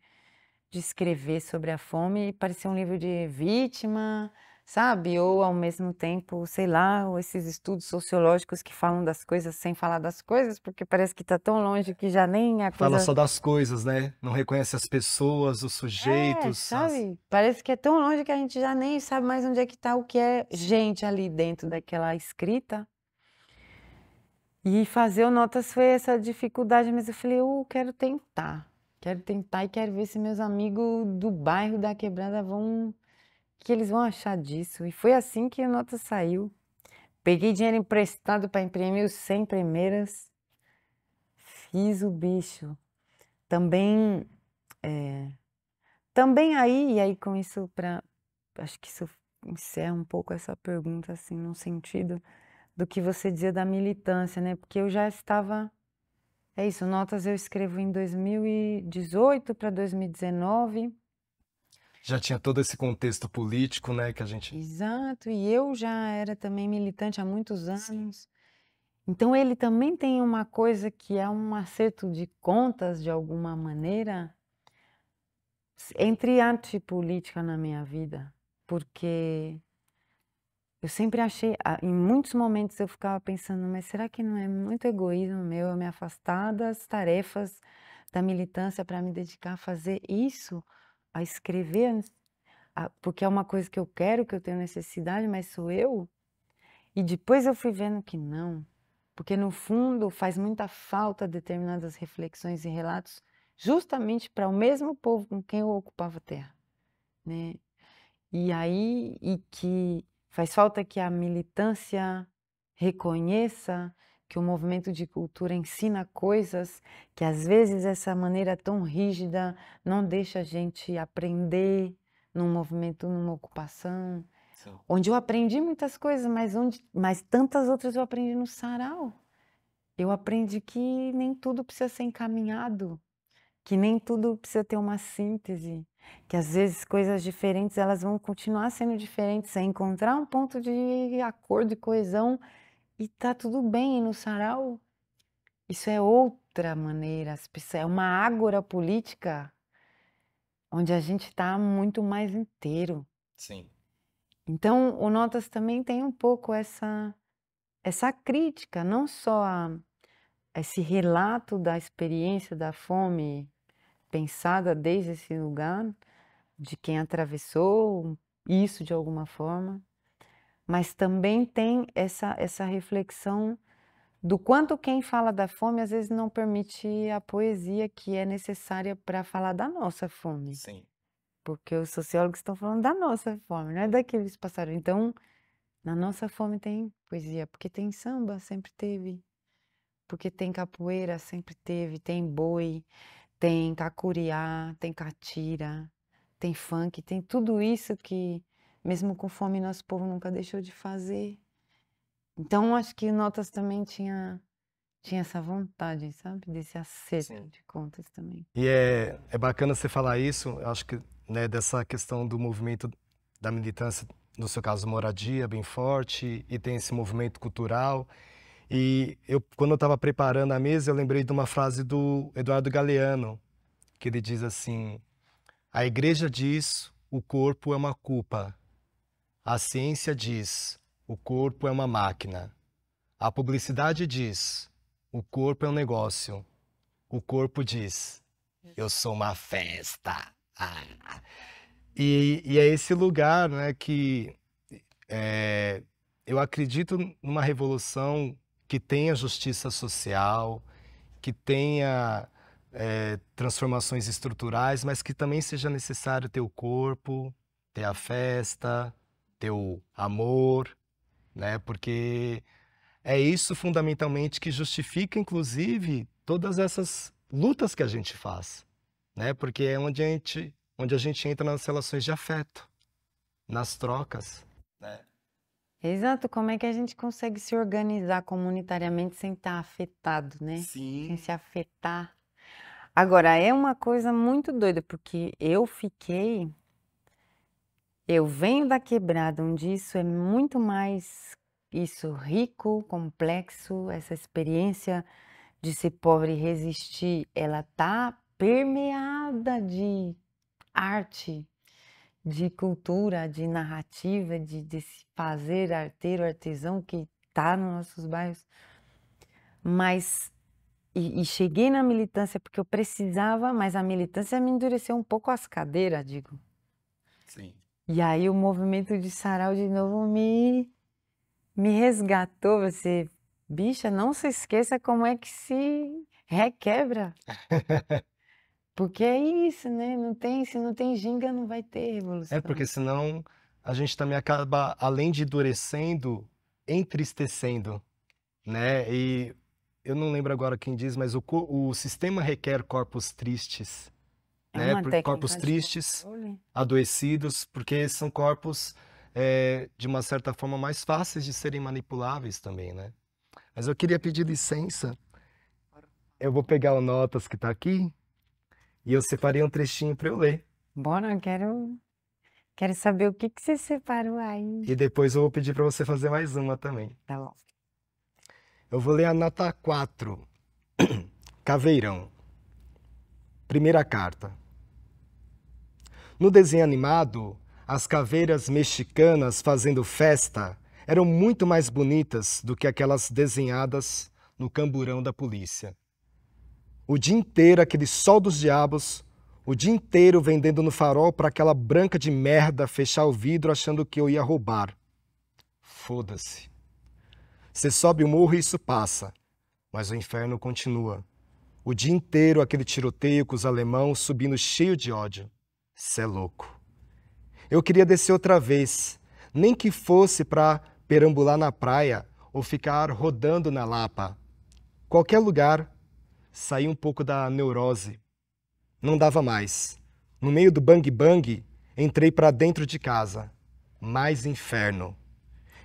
escrever sobre a fome e parecer um livro de vítima, sabe? Ou ao mesmo tempo, sei lá, ou esses estudos sociológicos que falam das coisas sem falar das coisas, porque parece que está tão longe que já nem a Fala coisa. só das coisas, né? Não reconhece as pessoas, os É, sujeitos, sabe? Parece que é tão longe que a gente já nem sabe mais onde é que tá o que é gente ali dentro daquela escrita. E fazer o Notas foi essa dificuldade, mas eu falei, eu quero tentar e quero ver se meus amigos do bairro da Quebrada o que eles vão achar disso. E foi assim que o Notas saiu. Peguei dinheiro emprestado para imprimir os 100 primeiras, fiz o bicho. Também, também aí, e aí com isso, acho que isso encerra um pouco essa pergunta, assim, no sentido do que você dizia da militância, né? Porque eu já estava. É isso, Notas eu escrevo em 2018 para 2019. já tinha todo esse contexto político, né, que a gente... Exato, e eu já era também militante há muitos anos. Então ele também tem uma coisa que é um acerto de contas, de alguma maneira, entre arte e política na minha vida. Porque eu sempre achei, em muitos momentos eu ficava pensando, mas será que não é muito egoísmo meu eu me afastar das tarefas da militância para me dedicar a fazer isso, a escrever, porque é uma coisa que eu quero, que eu tenho necessidade, mas sou eu? E depois eu fui vendo que não, porque no fundo faz muita falta determinadas reflexões e relatos justamente para o mesmo povo com quem eu ocupava a terra, né? E aí, e que faz falta que a militância reconheça que o movimento de cultura ensina coisas que às vezes essa maneira tão rígida não deixa a gente aprender num movimento, numa ocupação, Sim. onde eu aprendi muitas coisas, mas tantas outras eu aprendi no sarau. Eu aprendi que nem tudo precisa ser encaminhado, que nem tudo precisa ter uma síntese, que às vezes coisas diferentes elas vão continuar sendo diferentes, é encontrar um ponto de acordo e coesão e tá tudo bem. E no sarau, isso é outra maneira, é uma ágora política onde a gente está muito mais inteiro. Sim. Então, o Notas também tem um pouco essa crítica, não só esse relato da experiência da fome pensada desde esse lugar, de quem atravessou isso de alguma forma, mas também tem essa reflexão do quanto quem fala da fome às vezes não permite a poesia que é necessária para falar da nossa fome. Sim. porque os sociólogos estão falando da nossa fome, não é daqueles passaram. Então, na nossa fome tem poesia, porque tem samba, sempre teve, porque tem capoeira, sempre teve, tem boi, tem cacuriá, tem catira, tem funk, tem tudo isso que, mesmo com fome, nosso povo nunca deixou de fazer. Então, acho que Notas também tinha essa vontade, sabe? Desse acerto Sim. de contas também. E é bacana você falar isso, eu acho que, né, dessa questão do movimento da militância, no seu caso, moradia, bem forte, e tem esse movimento cultural. E quando eu estava preparando a mesa, eu lembrei de uma frase do Eduardo Galeano, que ele diz assim: a igreja diz, o corpo é uma culpa. A ciência diz, o corpo é uma máquina. A publicidade diz, o corpo é um negócio. O corpo diz, eu sou uma festa. Ah. E é esse lugar, né, que eu acredito numa revolução que tenha justiça social, que tenha transformações estruturais, mas que também seja necessário ter o corpo, ter a festa, ter o amor, né? Porque é isso fundamentalmente que justifica, inclusive, todas essas lutas que a gente faz, né? Porque é onde a gente entra nas relações de afeto, nas trocas, né? Exato, como é que a gente consegue se organizar comunitariamente sem estar afetado, né? Sim. Sem se afetar. Agora, é uma coisa muito doida, porque eu venho da quebrada, onde isso é muito mais rico, complexo, essa experiência de ser pobre e resistir, ela tá permeada de arte, de cultura, de narrativa, desse fazer arteiro, artesão que tá nos nossos bairros. Mas, e cheguei na militância porque eu precisava, mas a militância me endureceu um pouco as cadeiras, digo. Sim. E aí o movimento de sarau de novo me resgatou. Você, bicha, não se esqueça como é que se requebra. Porque é isso, né? Se não tem ginga, não vai ter revolução. Porque senão a gente também acaba, além de endurecendo, entristecendo, né? E eu não lembro agora quem diz, mas o sistema requer corpos tristes, É né? uma técnica Corpos de tristes, controle. adoecidos, porque são corpos, de uma certa forma, mais fáceis de serem manipuláveis também, né? Mas eu queria pedir licença. Eu vou pegar o Notas que está aqui e eu separei um trechinho para eu ler. Bora, eu quero saber o que você separou aí. E depois eu vou pedir para você fazer mais uma também. Tá bom. Eu vou ler a nota 4. Caveirão. Primeira carta. No desenho animado, as caveiras mexicanas fazendo festa eram muito mais bonitas do que aquelas desenhadas no camburão da polícia. O dia inteiro aquele sol dos diabos, o dia inteiro vendendo no farol para aquela branca de merda fechar o vidro achando que eu ia roubar. Foda-se. Você sobe o morro e isso passa, mas o inferno continua. O dia inteiro aquele tiroteio com os alemãos subindo cheio de ódio. Cê é louco. Eu queria descer outra vez, nem que fosse para perambular na praia ou ficar rodando na Lapa. Qualquer lugar, sair um pouco da neurose. Não dava mais. No meio do bang bang, entrei para dentro de casa. Mais inferno.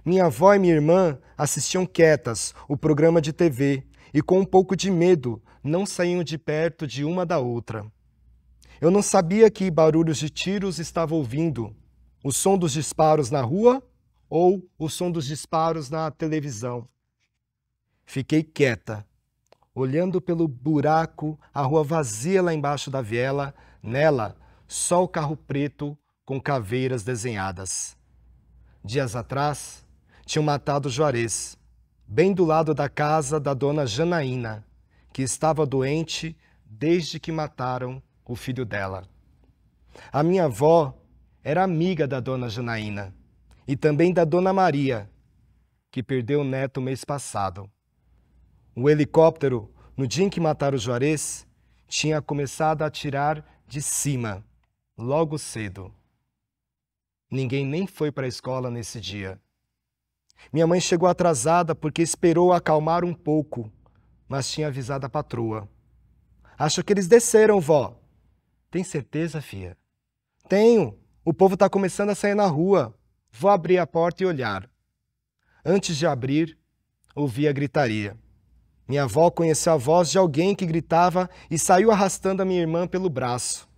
Minha avó e minha irmã assistiam quietas o programa de TV e com um pouco de medo não saíam de perto de uma da outra. Eu não sabia que barulhos de tiros estava ouvindo, o som dos disparos na rua ou o som dos disparos na televisão. Fiquei quieta, olhando pelo buraco, a rua vazia lá embaixo da viela, nela só o carro preto com caveiras desenhadas. Dias atrás, tinham matado Juarez, bem do lado da casa da dona Janaína, que estava doente desde que mataram o filho dela. A minha avó era amiga da dona Janaína e também da dona Maria, que perdeu o neto mês passado. O helicóptero, no dia em que mataram o Juarez, tinha começado a atirar de cima, logo cedo. Ninguém nem foi para a escola nesse dia. Minha mãe chegou atrasada porque esperou acalmar um pouco, mas tinha avisado a patroa. Acho que eles desceram, vó. Tem certeza, filha? Tenho. O povo está começando a sair na rua. Vou abrir a porta e olhar. Antes de abrir, ouvi a gritaria. Minha avó conheceu a voz de alguém que gritava e saiu arrastando a minha irmã pelo braço.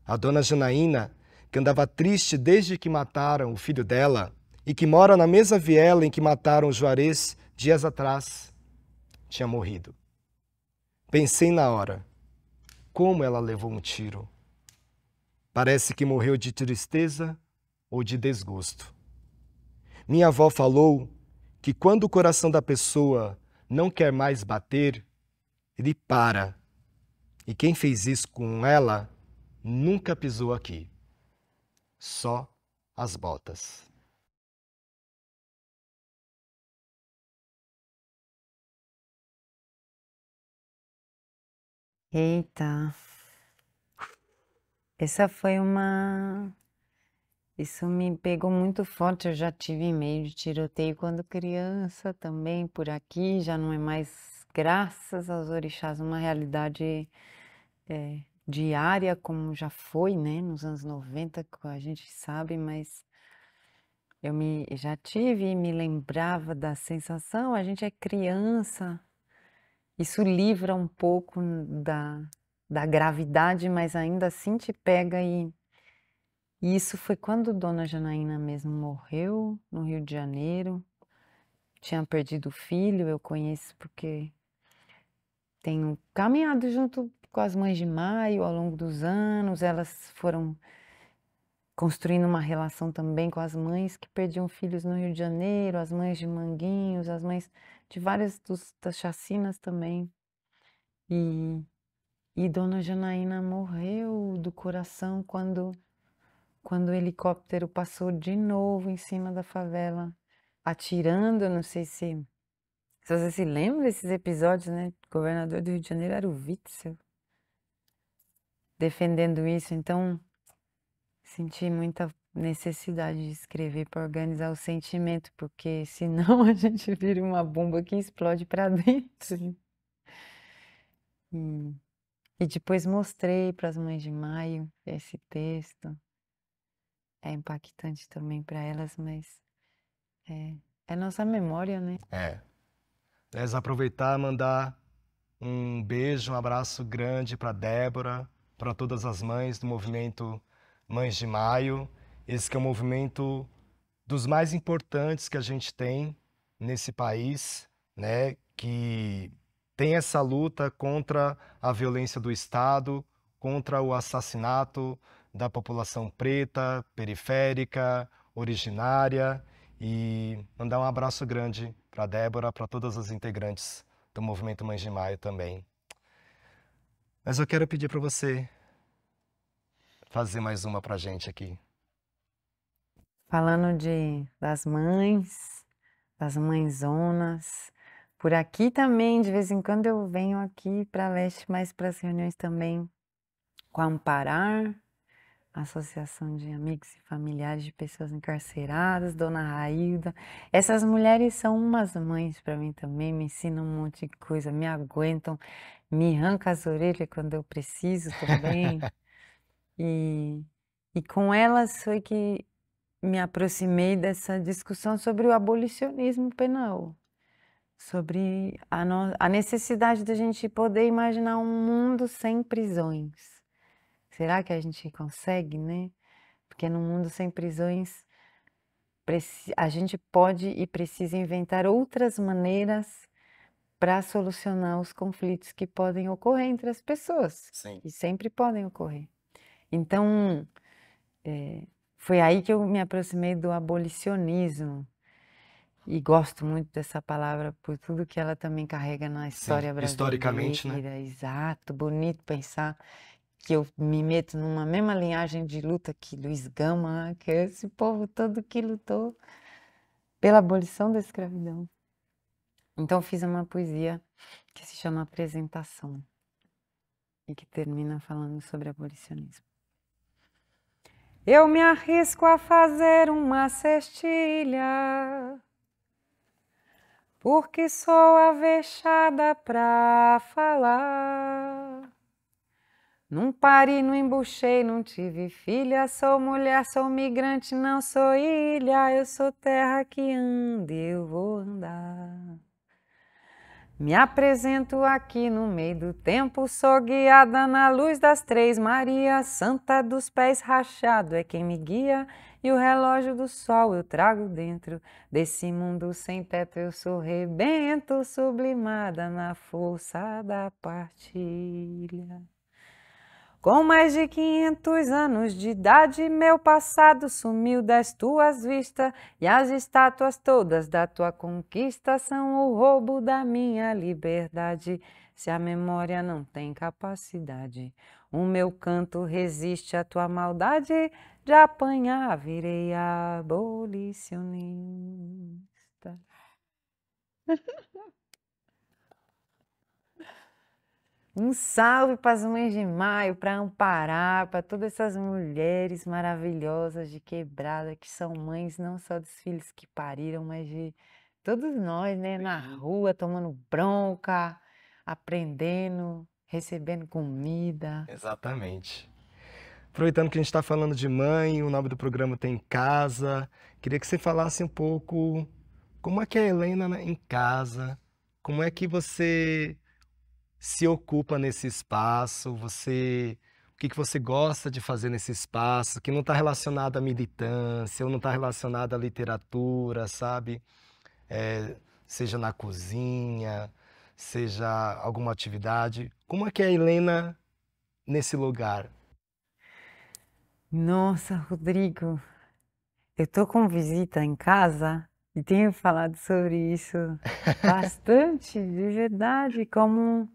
A dona Janaína, que andava triste desde que mataram o filho dela e que mora na mesma viela em que mataram o Juarez dias atrás, tinha morrido. Pensei na hora, como ela levou um tiro. Parece que morreu de tristeza ou de desgosto. Minha avó falou que quando o coração da pessoa não quer mais bater, ele para. E quem fez isso com ela nunca pisou aqui. Só as botas. Eita, essa foi uma. Isso me pegou muito forte. Eu já tive em meio de tiroteio quando criança também por aqui. Já não é mais, graças aos orixás, uma realidade diária, como já foi, né? Nos anos 90, que a gente sabe, mas já tive e me lembrava da sensação. A gente é criança, isso livra um pouco da gravidade, mas ainda assim te pega e isso foi quando Dona Janaína mesmo morreu, no Rio de Janeiro. Tinha perdido o filho, eu conheço porque tenho caminhado junto com as Mães de Maio ao longo dos anos. Elas foram construindo uma relação também com as mães que perdiam filhos no Rio de Janeiro, as mães de Manguinhos, as mães de várias das chacinas também. E Dona Janaína morreu do coração quando o helicóptero passou de novo em cima da favela, atirando. Eu não sei se você se lembra desses episódios, né? O governador do Rio de Janeiro era o Witzel, defendendo isso. Então, senti muita necessidade de escrever para organizar o sentimento, porque senão a gente vira uma bomba que explode para dentro. E, e depois mostrei para as Mães de Maio esse texto. É impactante também para elas, mas é nossa memória, né? Aliás, aproveitar e mandar um beijo, um abraço grande para Débora, para todas as mães do movimento Mães de Maio. Esse que é o movimento dos mais importantes que a gente tem nesse país, né? Que tem essa luta contra a violência do Estado, contra o assassinato da população preta, periférica, originária. E mandar um abraço grande para Débora, para todas as integrantes do Movimento Mães de Maio também. Mas eu quero pedir para você fazer mais uma para a gente aqui. Falando das mãezonas. Por aqui também, de vez em quando eu venho aqui para Leste, mais para as reuniões também com a Amparar, Associação de Amigos e Familiares de Pessoas Encarceradas, Dona Railda. Essas mulheres são umas mães para mim também, me ensinam um monte de coisa, me aguentam, me arrancam as orelhas quando eu preciso também. E com elas foi que me aproximei dessa discussão sobre o abolicionismo penal, sobre a necessidade da gente poder imaginar um mundo sem prisões. Será que a gente consegue, né? Porque num mundo sem prisões, a gente pode e precisa inventar outras maneiras para solucionar os conflitos que podem ocorrer entre as pessoas, Sim. e sempre podem ocorrer. Então, foi aí que eu me aproximei do abolicionismo. E gosto muito dessa palavra por tudo que ela também carrega na história brasileira. Historicamente, né? Exato, bonito pensar que eu me meto numa mesma linhagem de luta que Luiz Gama, que é esse povo todo que lutou pela abolição da escravidão. Então fiz uma poesia que se chama Apresentação e que termina falando sobre abolicionismo. eu me arrisco a fazer uma cestilha, porque sou avexada pra falar. Não pari, não embuchei, não tive filha, sou mulher, sou migrante, não sou ilha, eu sou terra que anda, eu vou andar. Me apresento aqui no meio do tempo, sou guiada na luz das Três Marias, Santa dos Pés Rachado é quem me guia, e o relógio do sol eu trago dentro desse mundo sem teto, eu sou rebento, sublimada na força da partilha. Com mais de 500 anos de idade, meu passado sumiu das tuas vistas, e as estátuas todas da tua conquista são o roubo da minha liberdade. Se a memória não tem capacidade, o meu canto resiste à tua maldade, de apanhar virei abolicionista. Um salve para as mães de maio, para Amparar, para todas essas mulheres maravilhosas de Quebrada, que são mães não só dos filhos que pariram, mas de todos nós, né? Na rua, tomando bronca, aprendendo, recebendo comida. Exatamente. Aproveitando que a gente está falando de mãe, o nome do programa tem Casa, queria que você falasse um pouco como é que é a Helena em casa, como é que você se ocupa nesse espaço, o que que você gosta de fazer nesse espaço, que não está relacionado à militância, ou não está relacionado à literatura, sabe? Seja na cozinha, seja alguma atividade. Como é que é a Helena nesse lugar? Nossa, Rodrigo, eu tô com visita em casa e tenho falado sobre isso bastante, de verdade, como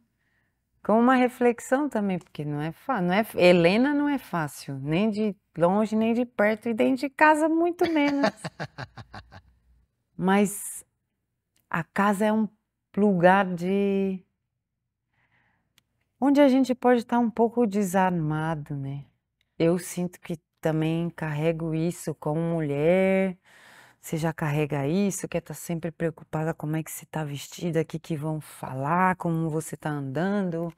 uma reflexão também, porque não é fácil, Helena não é fácil, nem de longe, nem de perto, e dentro de casa muito menos. Mas a casa é um lugar de onde a gente pode estar um pouco desarmado, né? Eu sinto que também carrego isso como mulher. Você já carrega isso, quer estar sempre preocupada como é que você está vestida, o que que vão falar, como você está andando,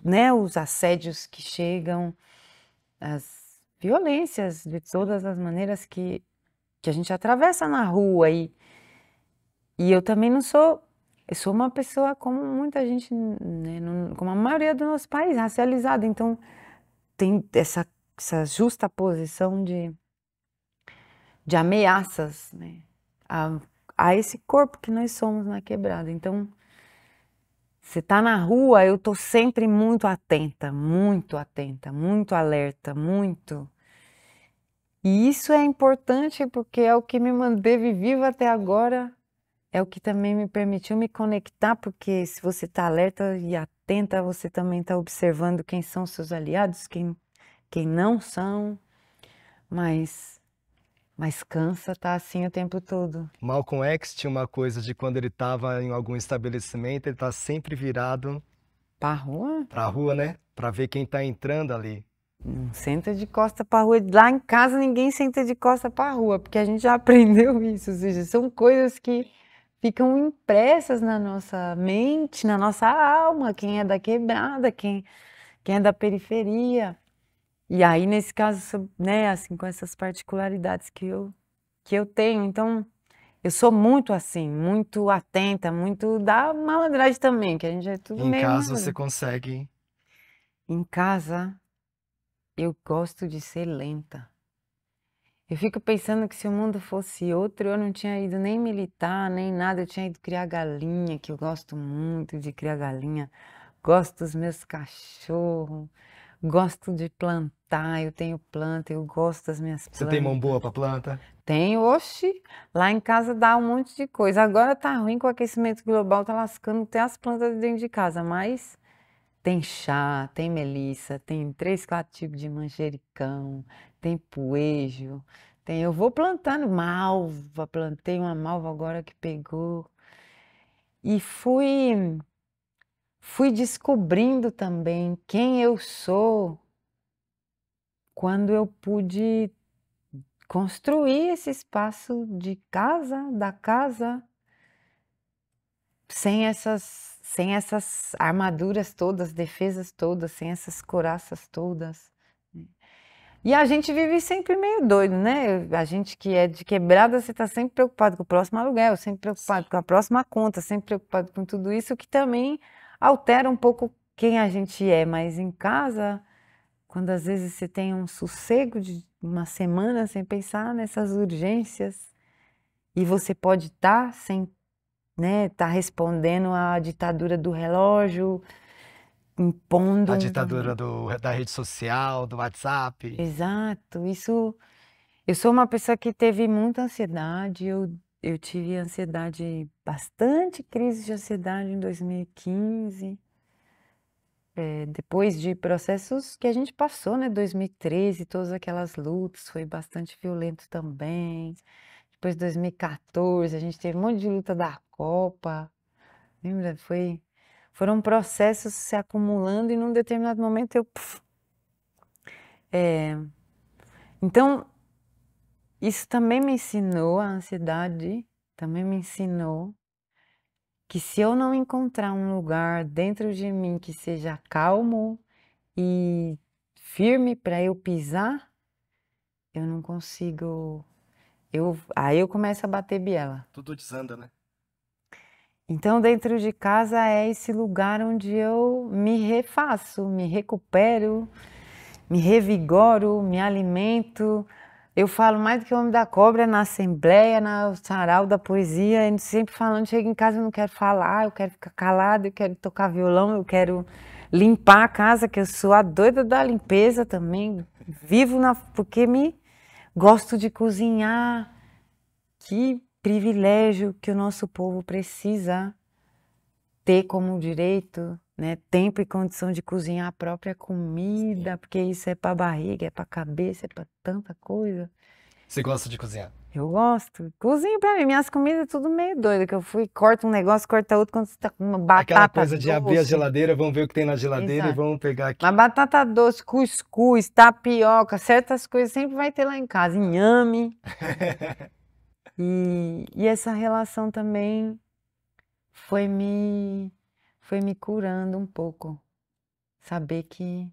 né, os assédios que chegam, as violências de todas as maneiras que a gente atravessa na rua. E eu também não sou, eu sou uma pessoa como muita gente, né, como a maioria do nosso país, racializada. Então tem essa justa posição de ameaças, né, a, a esse corpo que nós somos na quebrada. Então, você tá na rua, eu tô sempre muito atenta, muito alerta, muito. E isso é importante porque é o que me manteve viva até agora, é o que também me permitiu me conectar, porque se você tá alerta e atenta, você também tá observando quem são seus aliados, quem não são, mas, mas cansa tá assim o tempo todo. Malcolm X tinha uma coisa de quando ele estava em algum estabelecimento, ele tá sempre virado Pra rua? para a rua, né? Para ver quem está entrando ali. Não senta de costa pra rua. Lá em casa ninguém senta de costa pra rua, porque a gente já aprendeu isso. Ou seja, são coisas que ficam impressas na nossa mente, na nossa alma, quem é da quebrada, quem é da periferia. E aí, nesse caso, né, assim, com essas particularidades que eu tenho. Então, eu sou muito assim, muito atenta, muito da malandragem também, que a gente é tudo Em meio casa você malandro. consegue. Em casa, eu gosto de ser lenta. Eu fico pensando que se o mundo fosse outro, eu não tinha ido nem militar, nem nada, eu tinha ido criar galinha, que eu gosto muito de criar galinha, gosto dos meus cachorros, gosto de plantar, eu tenho planta, eu gosto das minhas Você tem mão plantas. boa para planta? Tenho, oxi, lá em casa dá um monte de coisa. Agora tá ruim com o aquecimento global, tá lascando até as plantas dentro de casa, mas tem chá, tem melissa, tem 3, 4 tipos de manjericão, tem poejo, eu vou plantando malva, plantei uma malva agora que pegou. E fui descobrindo também quem eu sou quando eu pude construir esse espaço de casa, da casa, sem essas armaduras todas, defesas todas, sem essas couraças todas. E a gente vive sempre meio doido, né? A gente que é de quebrada, você está sempre preocupado com o próximo aluguel, sempre preocupado com a próxima conta, sempre preocupado com tudo isso, que também altera um pouco quem a gente é. Mas em casa, quando às vezes você tem um sossego de uma semana sem pensar nessas urgências, e você pode estar sem, né, tá respondendo à ditadura do relógio, impondo A um... ditadura da rede social, do WhatsApp. Exato, isso. Eu sou uma pessoa que teve muita ansiedade, eu tive ansiedade, bastante crise de ansiedade em 2015, depois de processos que a gente passou, né? 2013, todas aquelas lutas, foi bastante violento também. Depois de 2014, a gente teve um monte de luta da Copa, lembra? Foram processos se acumulando e num determinado momento eu... Então, isso também me ensinou, a ansiedade também me ensinou que se eu não encontrar um lugar dentro de mim que seja calmo e firme para eu pisar, eu não consigo. Aí eu começo a bater biela. Tudo desanda, né? Então, dentro de casa é esse lugar onde eu me refaço, me recupero, me revigoro, me alimento. Eu falo mais do que o homem da cobra na assembleia, no sarau da poesia, e sempre falando, chego em casa, eu não quero falar, eu quero ficar calada, eu quero tocar violão, eu quero limpar a casa, que eu sou a doida da limpeza também. Vivo porque gosto de cozinhar. Que privilégio que o nosso povo precisa ter como direito, né? Tempo e condição de cozinhar a própria comida, porque isso é para barriga, é para cabeça, é para tanta coisa. Você gosta de cozinhar? Eu gosto. Cozinho pra mim. Minhas comidas é tudo meio doido, que eu fui, corto um negócio, corta outro, quando você tá com uma batata Aquela coisa de doce. abrir a geladeira, vamos ver o que tem na geladeira Exato. e vamos pegar aqui. Mas batata doce, cuscuz, tapioca, certas coisas sempre vai ter lá em casa. Inhame. E essa relação também foi me curando um pouco. Saber que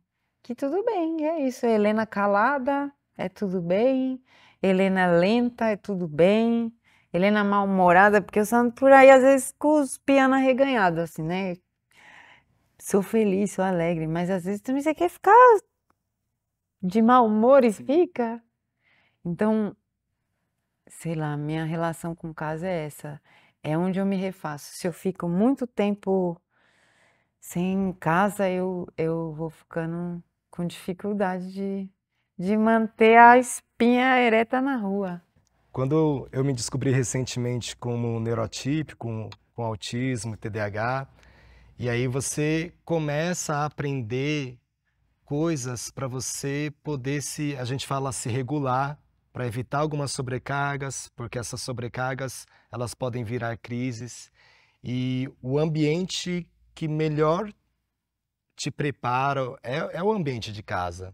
tudo bem, é isso. Helena calada, é tudo bem. Helena lenta, é tudo bem. Helena mal-humorada, porque eu ando por aí, às vezes, com os pianos arreganhados, assim, né? Sou feliz, sou alegre, mas às vezes também você quer ficar de mau humor e fica. Então, sei lá, minha relação com casa é essa. É onde eu me refaço. Se eu fico muito tempo sem casa, eu vou ficando com dificuldade de manter a espinha ereta na rua. Quando eu me descobri recentemente como neurotípico, com autismo, TDAH, e aí você começa a aprender coisas para você poder a gente fala se regular, para evitar algumas sobrecargas, porque essas sobrecargas, elas podem virar crises. E o ambiente que melhor te prepara é o ambiente de casa,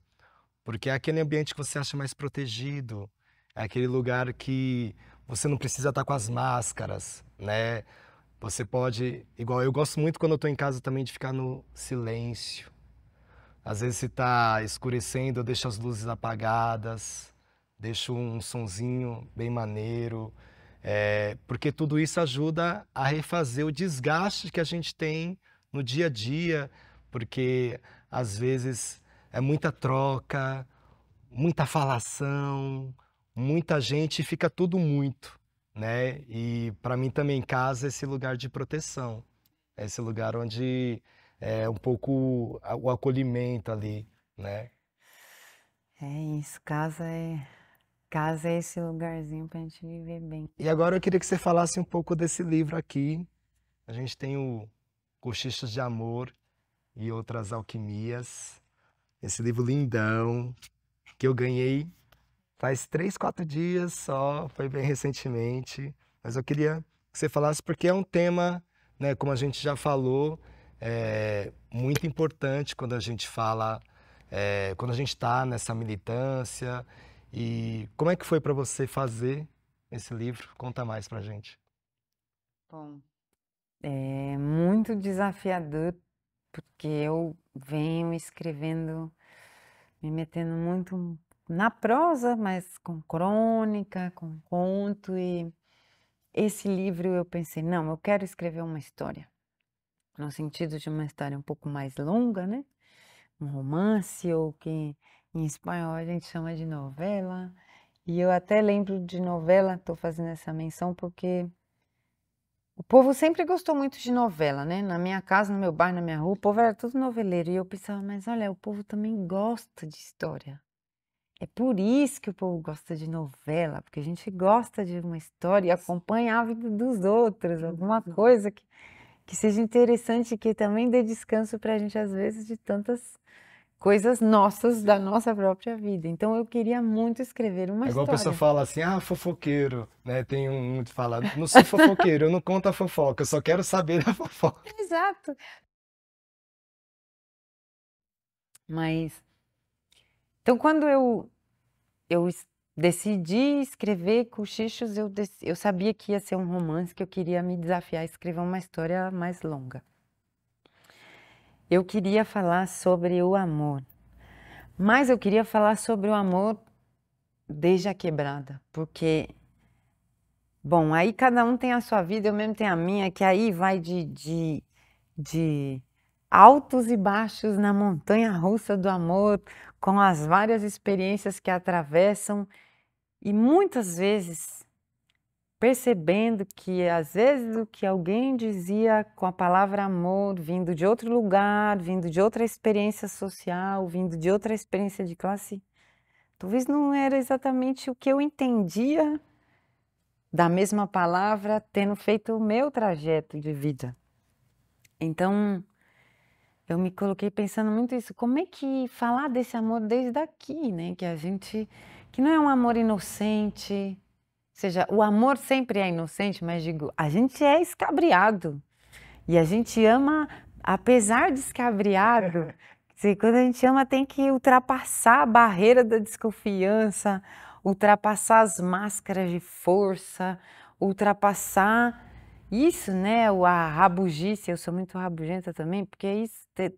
porque é aquele ambiente que você acha mais protegido, é aquele lugar que você não precisa estar com as máscaras, né? Você pode, igual eu gosto muito quando eu estou em casa também de ficar no silêncio. Às vezes se está escurecendo, eu deixo as luzes apagadas, deixo um sonzinho bem maneiro, porque tudo isso ajuda a refazer o desgaste que a gente tem no dia a dia, porque às vezes é muita troca, muita falação, muita gente, e fica tudo muito, né? E para mim também casa é esse lugar de proteção, é esse lugar onde é um pouco o acolhimento ali, né? É isso, casa é esse lugarzinho pra gente viver bem. E agora eu queria que você falasse um pouco desse livro aqui. A gente tem o Cochichos de Amor e Outras Alquimias. Esse livro lindão que eu ganhei faz 3, 4 dias só, foi bem recentemente. Mas eu queria que você falasse porque é um tema, né, como a gente já falou, muito importante quando a gente fala quando a gente está nessa militância. E como é que foi para você fazer esse livro? Conta mais pra gente. Bom, é muito desafiador, porque eu venho escrevendo, me metendo muito na prosa, mas com crônica, com conto, e esse livro eu pensei, não, eu quero escrever uma história, no sentido de uma história um pouco mais longa, né? Um romance, ou que em espanhol a gente chama de novela. E eu até lembro de novela, estou fazendo essa menção porque o povo sempre gostou muito de novela, né? Na minha casa, no meu bairro, na minha rua, o povo era tudo noveleiro. E eu pensava, mas olha, o povo também gosta de história. É por isso que o povo gosta de novela, porque a gente gosta de uma história e acompanha a vida dos outros, alguma coisa que seja interessante, que também dê descanso para a gente, às vezes, de tantas coisas nossas, da nossa própria vida. Então eu queria muito escrever uma É igual a pessoa história. fala assim, fofoqueiro, né? Tem um que fala, não sou fofoqueiro, eu não conto a fofoca, eu só quero saber da fofoca. Exato. Mas, então quando decidi escrever Cochichos, eu sabia que ia ser um romance, que eu queria me desafiar a escrever uma história mais longa. Eu queria falar sobre o amor, mas eu queria falar sobre o amor desde a quebrada, porque, bom, aí cada um tem a sua vida, eu mesmo tenho a minha, que aí vai de altos e baixos na montanha-russa do amor, com as várias experiências que atravessam, e muitas vezes percebendo que às vezes o que alguém dizia com a palavra amor, vindo de outro lugar, vindo de outra experiência social, vindo de outra experiência de classe, talvez não era exatamente o que eu entendia da mesma palavra, tendo feito o meu trajeto de vida. Então, eu me coloquei pensando muito isso, como é que falar desse amor desde aqui, né? Que não é um amor inocente, ou seja, o amor sempre é inocente, mas digo, a gente é escabriado e a gente ama apesar de escabriado. Quando a gente ama tem que ultrapassar a barreira da desconfiança, ultrapassar as máscaras de força, ultrapassar isso, né? A rabugice, eu sou muito rabugenta também, porque isso tem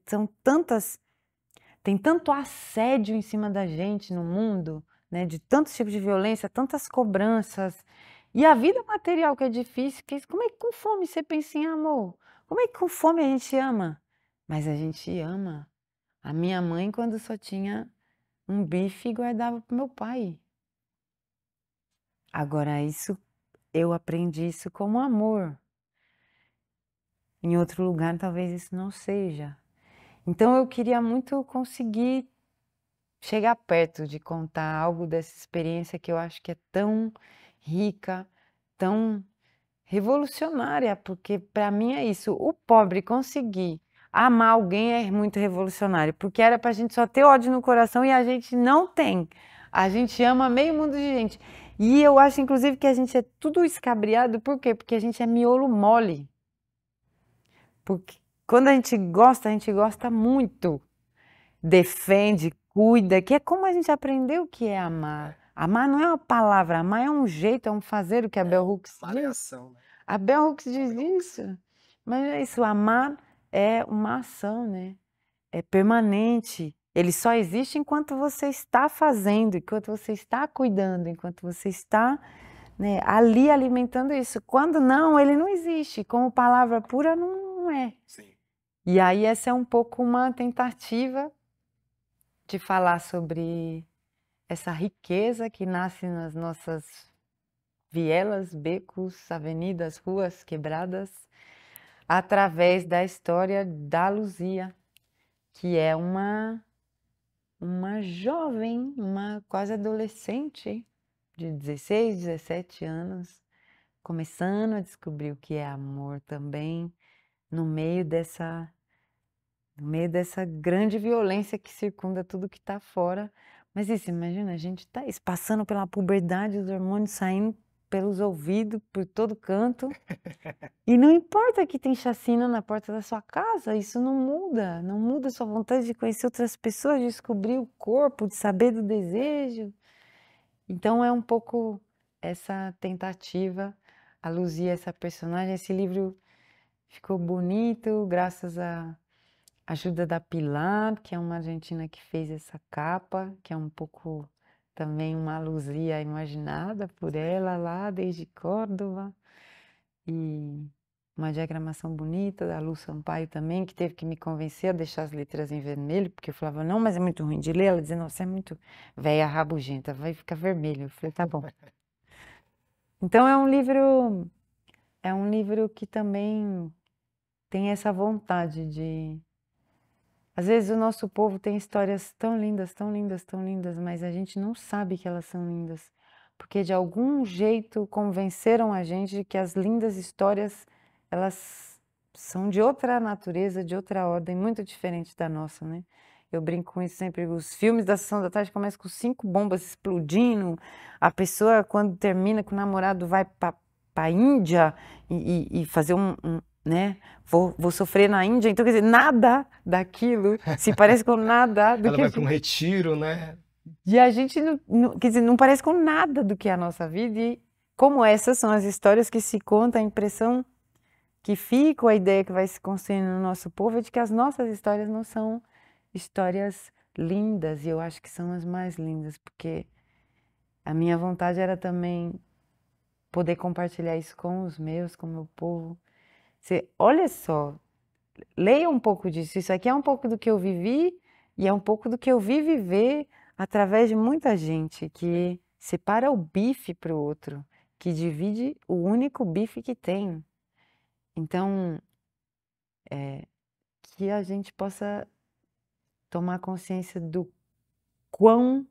tanto assédio em cima da gente no mundo, né? De tantos tipos de violência, tantas cobranças. E a vida material que é difícil, como é que com fome você pensa em amor? Como é que com fome a gente ama? Mas a gente ama. A minha mãe, quando só tinha um bife, guardava para o meu pai. Agora, eu aprendi isso como amor. Em outro lugar, talvez isso não seja. Então, eu queria muito conseguir chegar perto de contar algo dessa experiência que eu acho que é tão rica, tão revolucionária, porque para mim é isso. O pobre conseguir amar alguém é muito revolucionário, porque era para a gente só ter ódio no coração e a gente não tem. A gente ama meio mundo de gente. E eu acho, inclusive, que a gente é tudo escabriado, por quê? Porque a gente é miolo mole. Porque quando a gente gosta muito. Defende, cuida, que é como a gente aprendeu o que é amar. Amar não é uma palavra, amar é um jeito, é um fazer, o que a Bell Hooks diz. Variação, né? A Bell Hooks diz isso. Mas é isso, amar é uma ação, né? É permanente. Ele só existe enquanto você está fazendo, enquanto você está cuidando, enquanto você está, né, ali alimentando isso. Quando não, ele não existe. Como palavra pura, não é. Sim. E aí essa é um pouco uma tentativa de falar sobre essa riqueza que nasce nas nossas vielas, becos, avenidas, ruas quebradas, através da história da Luzia, que é uma jovem, uma quase adolescente de 16, 17 anos, começando a descobrir o que é amor também, no meio dessa grande violência que circunda tudo que está fora. Mas isso, imagina, a gente tá passando pela puberdade, os hormônios saindo, pelos ouvidos, por todo canto. E não importa que tem chacina na porta da sua casa, isso não muda. Não muda a sua vontade de conhecer outras pessoas, de descobrir o corpo, de saber do desejo. Então é um pouco essa tentativa. A Luzia, essa personagem, esse livro ficou bonito graças à ajuda da Pilar, que é uma argentina que fez essa capa, que é um pouco também uma Luzia imaginada por ela lá desde Córdoba. E uma diagramação bonita da Lu Sampaio também, que teve que me convencer a deixar as letras em vermelho, porque eu falava, não, mas é muito ruim de ler. Ela dizia, não, você é muito velha, rabugenta, vai ficar vermelho. Eu falei, tá bom. Então é um livro que também tem essa vontade de... Às vezes o nosso povo tem histórias tão lindas, tão lindas, tão lindas, mas a gente não sabe que elas são lindas, porque de algum jeito convenceram a gente de que as lindas histórias, elas são de outra natureza, de outra ordem, muito diferente da nossa, né? Eu brinco com isso sempre, os filmes da Sessão da Tarde começam com 5 bombas explodindo, a pessoa quando termina com o namorado vai para a Índia e fazer né? Vou sofrer na Índia, então quer dizer, nada daquilo se parece com nada do Ela que vai para um retiro, né? e a gente quer dizer, não parece com nada do que é a nossa vida e como essas são as histórias que se contam, a impressão que fica, a ideia que vai se construindo no nosso povo é de que as nossas histórias não são histórias lindas e eu acho que são as mais lindas, porque a minha vontade era também poder compartilhar isso com os meus, com o meu povo. Olha só, leia um pouco disso. Isso aqui é um pouco do que eu vivi e é um pouco do que eu vi viver através de muita gente que separa o bife para o outro, que divide o único bife que tem. Então, que a gente possa tomar consciência do quão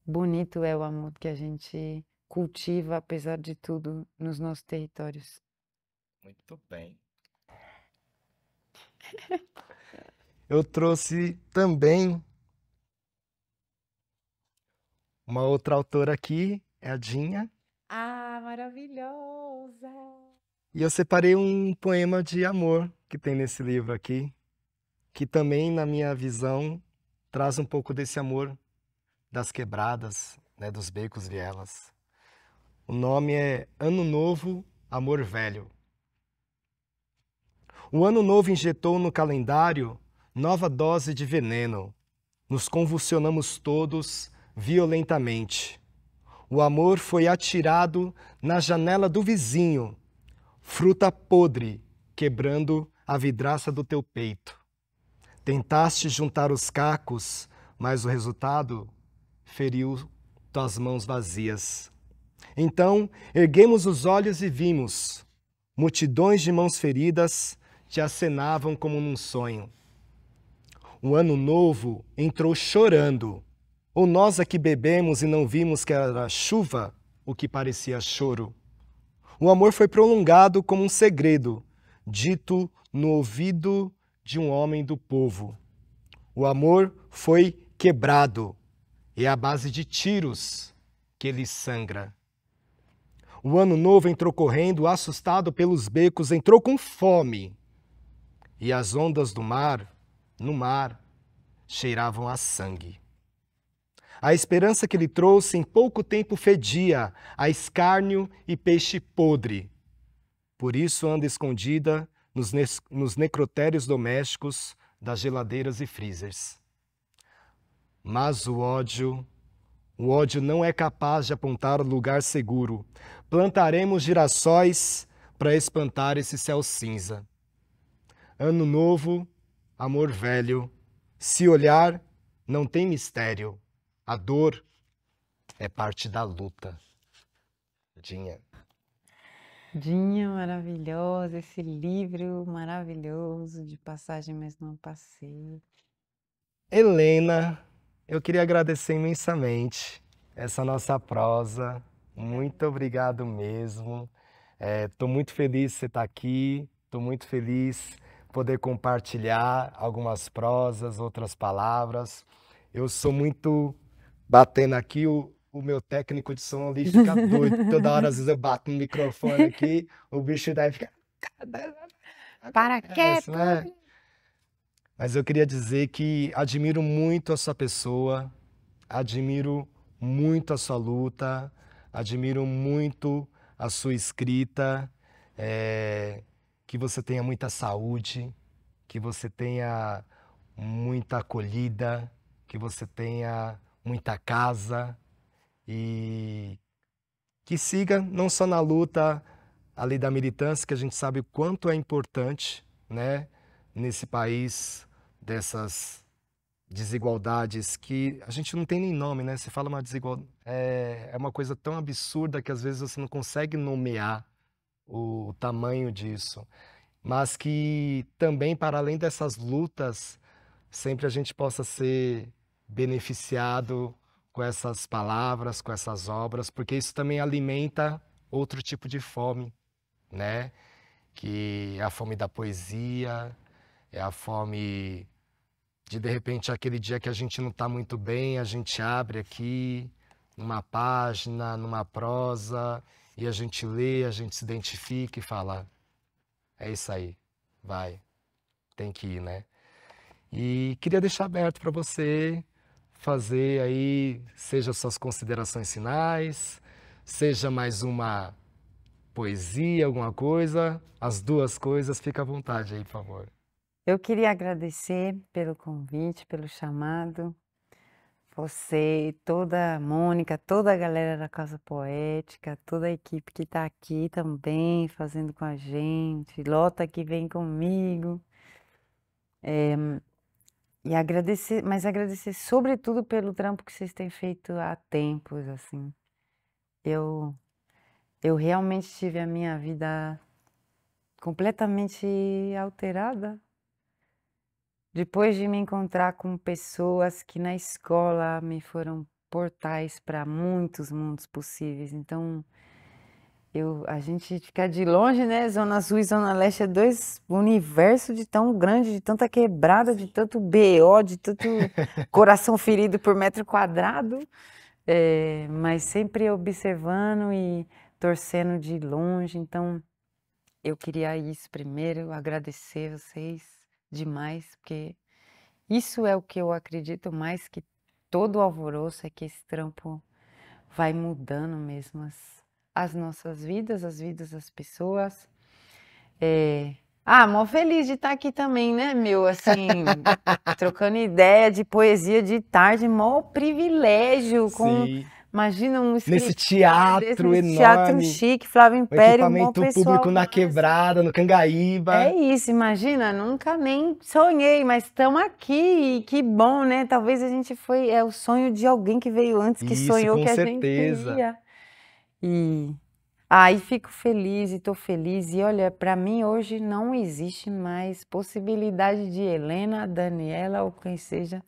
bonito é o amor que a gente cultiva, apesar de tudo, nos nossos territórios. Muito bem. Eu trouxe também uma outra autora aqui, é a Dinha. Ah, maravilhosa! E eu separei um poema de amor que tem nesse livro aqui, que também, na minha visão, traz um pouco desse amor das quebradas, né, dos becos e vielas. O nome é Ano Novo, Amor Velho. O Ano Novo injetou no calendário nova dose de veneno. Nos convulsionamos todos violentamente. O amor foi atirado na janela do vizinho, fruta podre, quebrando a vidraça do teu peito. Tentaste juntar os cacos, mas o resultado feriu tuas mãos vazias. Então, erguemos os olhos e vimos. Multidões de mãos feridas te acenavam como num sonho. O ano novo entrou chorando. Ou nós aqui bebemos e não vimos que era chuva o que parecia choro. O amor foi prolongado como um segredo, dito no ouvido de um homem do povo. O amor foi quebrado, e é à base de tiros que ele sangra. O ano novo entrou correndo, assustado pelos becos, entrou com fome. E as ondas do mar, no mar, cheiravam a sangue. A esperança que ele trouxe em pouco tempo fedia a escárnio e peixe podre. Por isso anda escondida nos necrotérios domésticos das geladeiras e freezers. Mas o ódio não é capaz de apontar lugar seguro. Plantaremos girassóis para espantar esse céu cinza. Ano novo, amor velho. Se olhar, não tem mistério. A dor é parte da luta. Dinha. Dinha maravilhosa, esse livro maravilhoso de passagem, mas não passei. Helena, eu queria agradecer imensamente essa nossa prosa. Muito obrigado mesmo. Estou muito feliz de você estar aqui. Estou muito feliz poder compartilhar algumas prosas, outras palavras. Eu sou muito batendo aqui o o meu técnico de som ali fica doido. Toda hora, às vezes, eu bato no microfone aqui, o bicho daí fica... Para Acontece, quieto! né? Mas eu queria dizer que admiro muito a sua pessoa, admiro muito a sua luta, admiro muito a sua escrita, que você tenha muita saúde, que você tenha muita acolhida, que você tenha muita casa e que siga não só na luta ali da militância, que a gente sabe o quanto é importante, né, nesse país dessas desigualdades que a gente não tem nem nome, né? Você fala uma desigualdade, é uma coisa tão absurda que às vezes você não consegue nomear o tamanho disso, mas que também, para além dessas lutas, sempre a gente possa ser beneficiado com essas palavras, com essas obras, porque isso também alimenta outro tipo de fome, né? Que é a fome da poesia, é a fome de repente, aquele dia que a gente não está muito bem, a gente abre aqui numa página, numa prosa, e a gente lê, a gente se identifica e fala, é isso aí, vai, tem que ir, né? E queria deixar aberto para você fazer aí, seja suas considerações finais, seja mais uma poesia, alguma coisa, as duas coisas, fica à vontade aí, por favor. Eu queria agradecer pelo convite, pelo chamado. Você, toda a Mônica, toda a galera da Casa Poética, toda a equipe que está aqui também fazendo com a gente, Lota que vem comigo. E agradecer, mas agradecer sobretudo pelo trampo que vocês têm feito há tempos, assim. Eu realmente tive a minha vida completamente alterada depois de me encontrar com pessoas que na escola me foram portais para muitos mundos possíveis. Então, a gente fica de longe, né? Zona Sul e Zona Leste é dois universos de tão grande, de tanta quebrada, de tanto BO, de tanto coração ferido por metro quadrado, mas sempre observando e torcendo de longe. Então, eu queria isso primeiro, agradecer vocês demais, porque isso é o que eu acredito mais que todo o alvoroço, é que esse trampo vai mudando mesmo as nossas vidas, as vidas das pessoas. Mó feliz de estar aqui também, né, meu? Assim, trocando ideia de poesia de tarde, mó privilégio. Sim. Imagina um Nesse escritor desse, teatro nesse teatro enorme, chique, Flávio o Império, mó equipamento pessoal público na massa. quebrada, no É Cangaíba. isso, imagina, nunca nem sonhei, mas estamos aqui, e que bom, né? Talvez a gente é o sonho de alguém que veio antes, que Isso, sonhou com que a gente certeza. queria. E aí fico feliz e tô feliz. E olha, para mim hoje não existe mais possibilidade de Helena, Daniela ou quem seja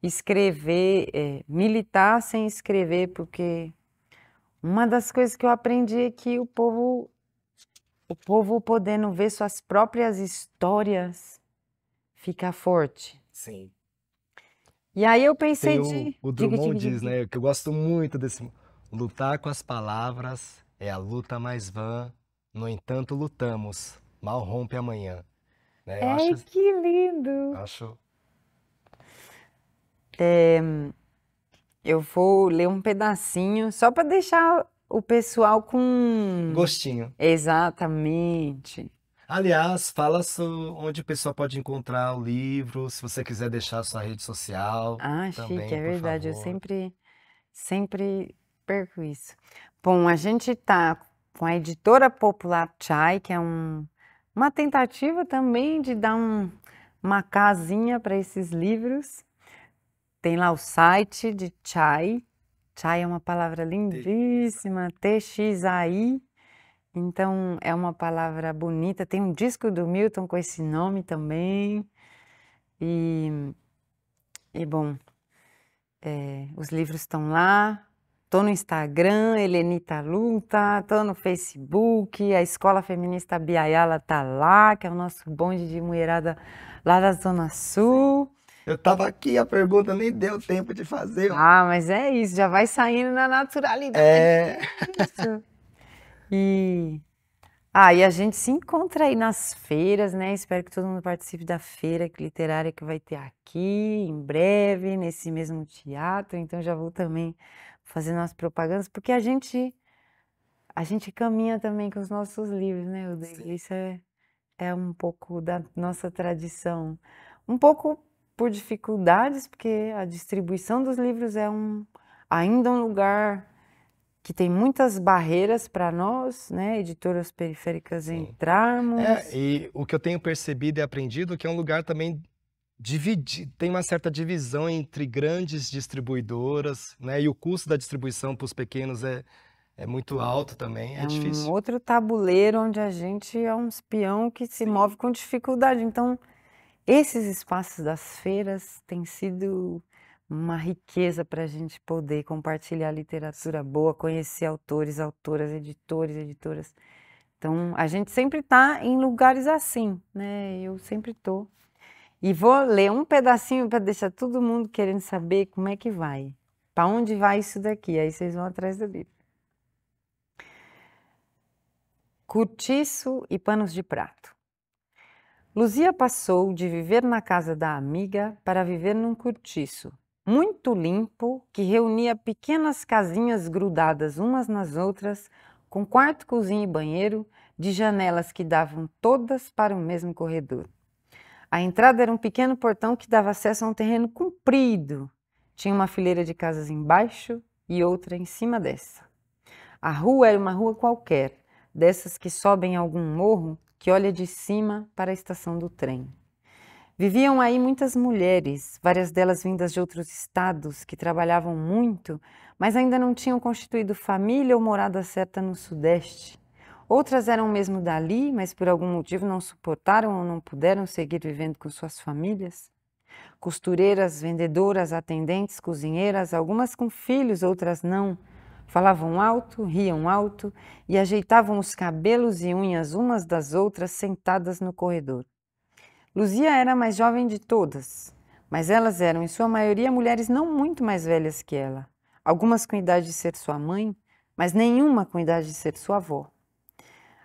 escrever, militar sem escrever, porque uma das coisas que eu aprendi é que o povo podendo ver suas próprias histórias fica forte. Sim. E aí eu pensei Tem o Drummond diz, né, que eu gosto muito desse... Lutar com as palavras é a luta mais vã, no entanto lutamos, mal rompe amanhã. Né? Que lindo! Acho... Eu vou ler um pedacinho só para deixar o pessoal com... Gostinho. Exatamente. Aliás, fala onde o pessoal pode encontrar o livro, se você quiser deixar a sua rede social Chique, também, é por verdade. Eu favor. sempre perco isso. Bom, a gente tá com a Editora Popular Chai, que é uma tentativa também de dar uma casinha para esses livros. Tem lá o site de Chai. Chai é uma palavra lindíssima, T-X-A-I. Então, é uma palavra bonita. Tem um disco do Milton com esse nome também. E bom, os livros estão lá. Tô no Instagram, Helenita Luta. Tô no Facebook. A Escola Feminista Biayala tá lá, que é o nosso bonde de mulherada lá da Zona Sul. Eu tava aqui, a pergunta nem deu tempo de fazer. Ah, mas é isso, já vai saindo na naturalidade. É. Isso. E e a gente se encontra aí nas feiras, né? Espero que todo mundo participe da feira literária que vai ter aqui em breve, nesse mesmo teatro. Então já vou também fazer nossas propagandas, porque a gente caminha também com os nossos livros, né, Rodrigo? Isso é um pouco da nossa tradição. Um pouco por dificuldades, porque a distribuição dos livros é ainda um lugar que tem muitas barreiras para nós, né, editoras periféricas, Sim. entrarmos. E o que eu tenho percebido e aprendido que é um lugar também tem uma certa divisão entre grandes distribuidoras, né? E o custo da distribuição para os pequenos é muito alto também, é É um difícil. outro tabuleiro onde a gente é um espião que se move com dificuldade. Então, esses espaços das feiras têm sido uma riqueza para a gente poder compartilhar literatura boa, conhecer autores, autoras, editores, editoras. Então, a gente sempre está em lugares assim, né? Eu sempre estou. E vou ler um pedacinho para deixar todo mundo querendo saber como é que vai. Para onde vai isso daqui? Aí vocês vão atrás do livro. Cortiço e panos de prato. Luzia passou de viver na casa da amiga para viver num cortiço, muito limpo, que reunia pequenas casinhas grudadas umas nas outras, com quarto, cozinha e banheiro, de janelas que davam todas para o mesmo corredor. A entrada era um pequeno portão que dava acesso a um terreno comprido. Tinha uma fileira de casas embaixo e outra em cima dessa. A rua era uma rua qualquer, dessas que sobem algum morro que olha de cima para a estação do trem. Viviam aí muitas mulheres, várias delas vindas de outros estados, que trabalhavam muito, mas ainda não tinham constituído família ou morada certa no Sudeste. Outras eram mesmo dali, mas por algum motivo não suportaram ou não puderam seguir vivendo com suas famílias. Costureiras, vendedoras, atendentes, cozinheiras, algumas com filhos, outras não. Falavam alto, riam alto e ajeitavam os cabelos e unhas umas das outras sentadas no corredor. Luzia era a mais jovem de todas, mas elas eram, em sua maioria, mulheres não muito mais velhas que ela. Algumas com idade de ser sua mãe, mas nenhuma com idade de ser sua avó.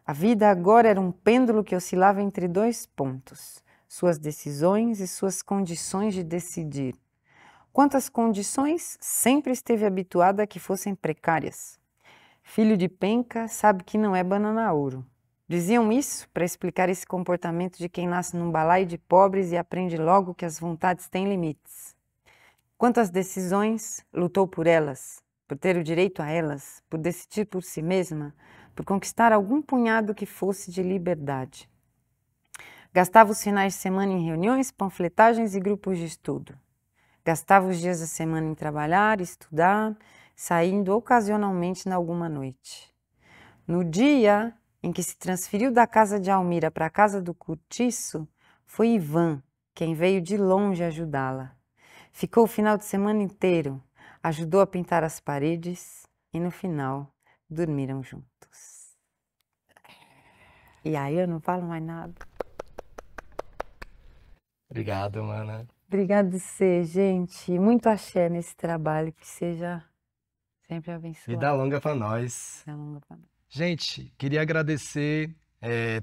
A vida agora era um pêndulo que oscilava entre dois pontos, suas decisões e suas condições de decidir. Quanto às condições, sempre esteve habituada a que fossem precárias. Filho de penca sabe que não é banana ouro. Diziam isso para explicar esse comportamento de quem nasce num balaio de pobres e aprende logo que as vontades têm limites. Quanto às decisões, lutou por elas, por ter o direito a elas, por decidir por si mesma, por conquistar algum punhado que fosse de liberdade. Gastava os finais de semana em reuniões, panfletagens e grupos de estudo. Gastava os dias da semana em trabalhar, estudar, saindo ocasionalmente na alguma noite. No dia em que se transferiu da casa de Almira para a casa do Cortiço, foi Ivan quem veio de longe ajudá-la. Ficou o final de semana inteiro, ajudou a pintar as paredes e no final dormiram juntos. E aí eu não falo mais nada. Obrigado, mana. Obrigada de ser, gente. Muito axé nesse trabalho, que seja sempre abençoado. Vida longa para nós. Vida longa pra nós. Gente, queria agradecer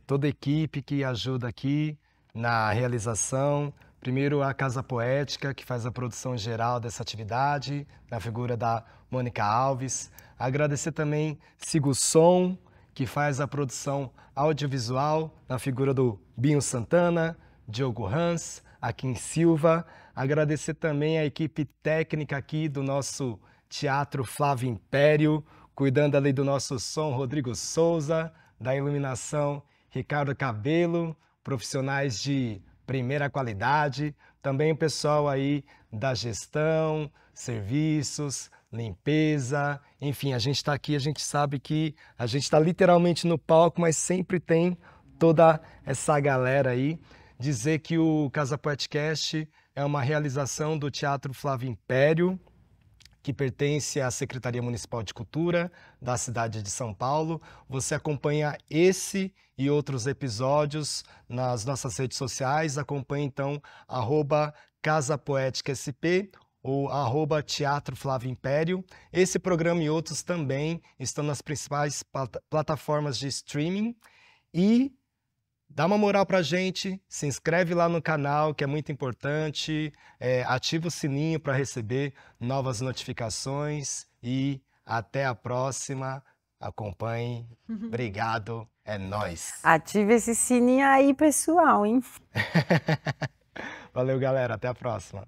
toda a equipe que ajuda aqui na realização. Primeiro, a Casa Poética, que faz a produção geral dessa atividade, na figura da Mônica Alves. Agradecer também Sigo Som, que faz a produção audiovisual, na figura do Binho Santana, Diogo Hans, Akin Silva. Agradecer também a equipe técnica aqui do nosso Teatro Flávio Império, cuidando ali do nosso som, Rodrigo Souza, da iluminação, Ricardo Cabelo, profissionais de primeira qualidade, também o pessoal aí da gestão, serviços, limpeza, enfim, a gente está aqui, a gente sabe que a gente está literalmente no palco, mas sempre tem toda essa galera aí. Dizer que o Casa Poetcast é uma realização do Teatro Flávio Império, que pertence à Secretaria Municipal de Cultura da cidade de São Paulo. Você acompanha esse e outros episódios nas nossas redes sociais. Acompanhe então Casa Poética SP ou @Teatro Flávio Império. Esse programa e outros também estão nas principais plataformas de streaming. E dá uma moral pra gente, se inscreve lá no canal, que é muito importante, ativa o sininho para receber novas notificações e até a próxima. Acompanhe. Obrigado, é nóis. Ativa esse sininho aí, pessoal, hein? Valeu, galera, até a próxima.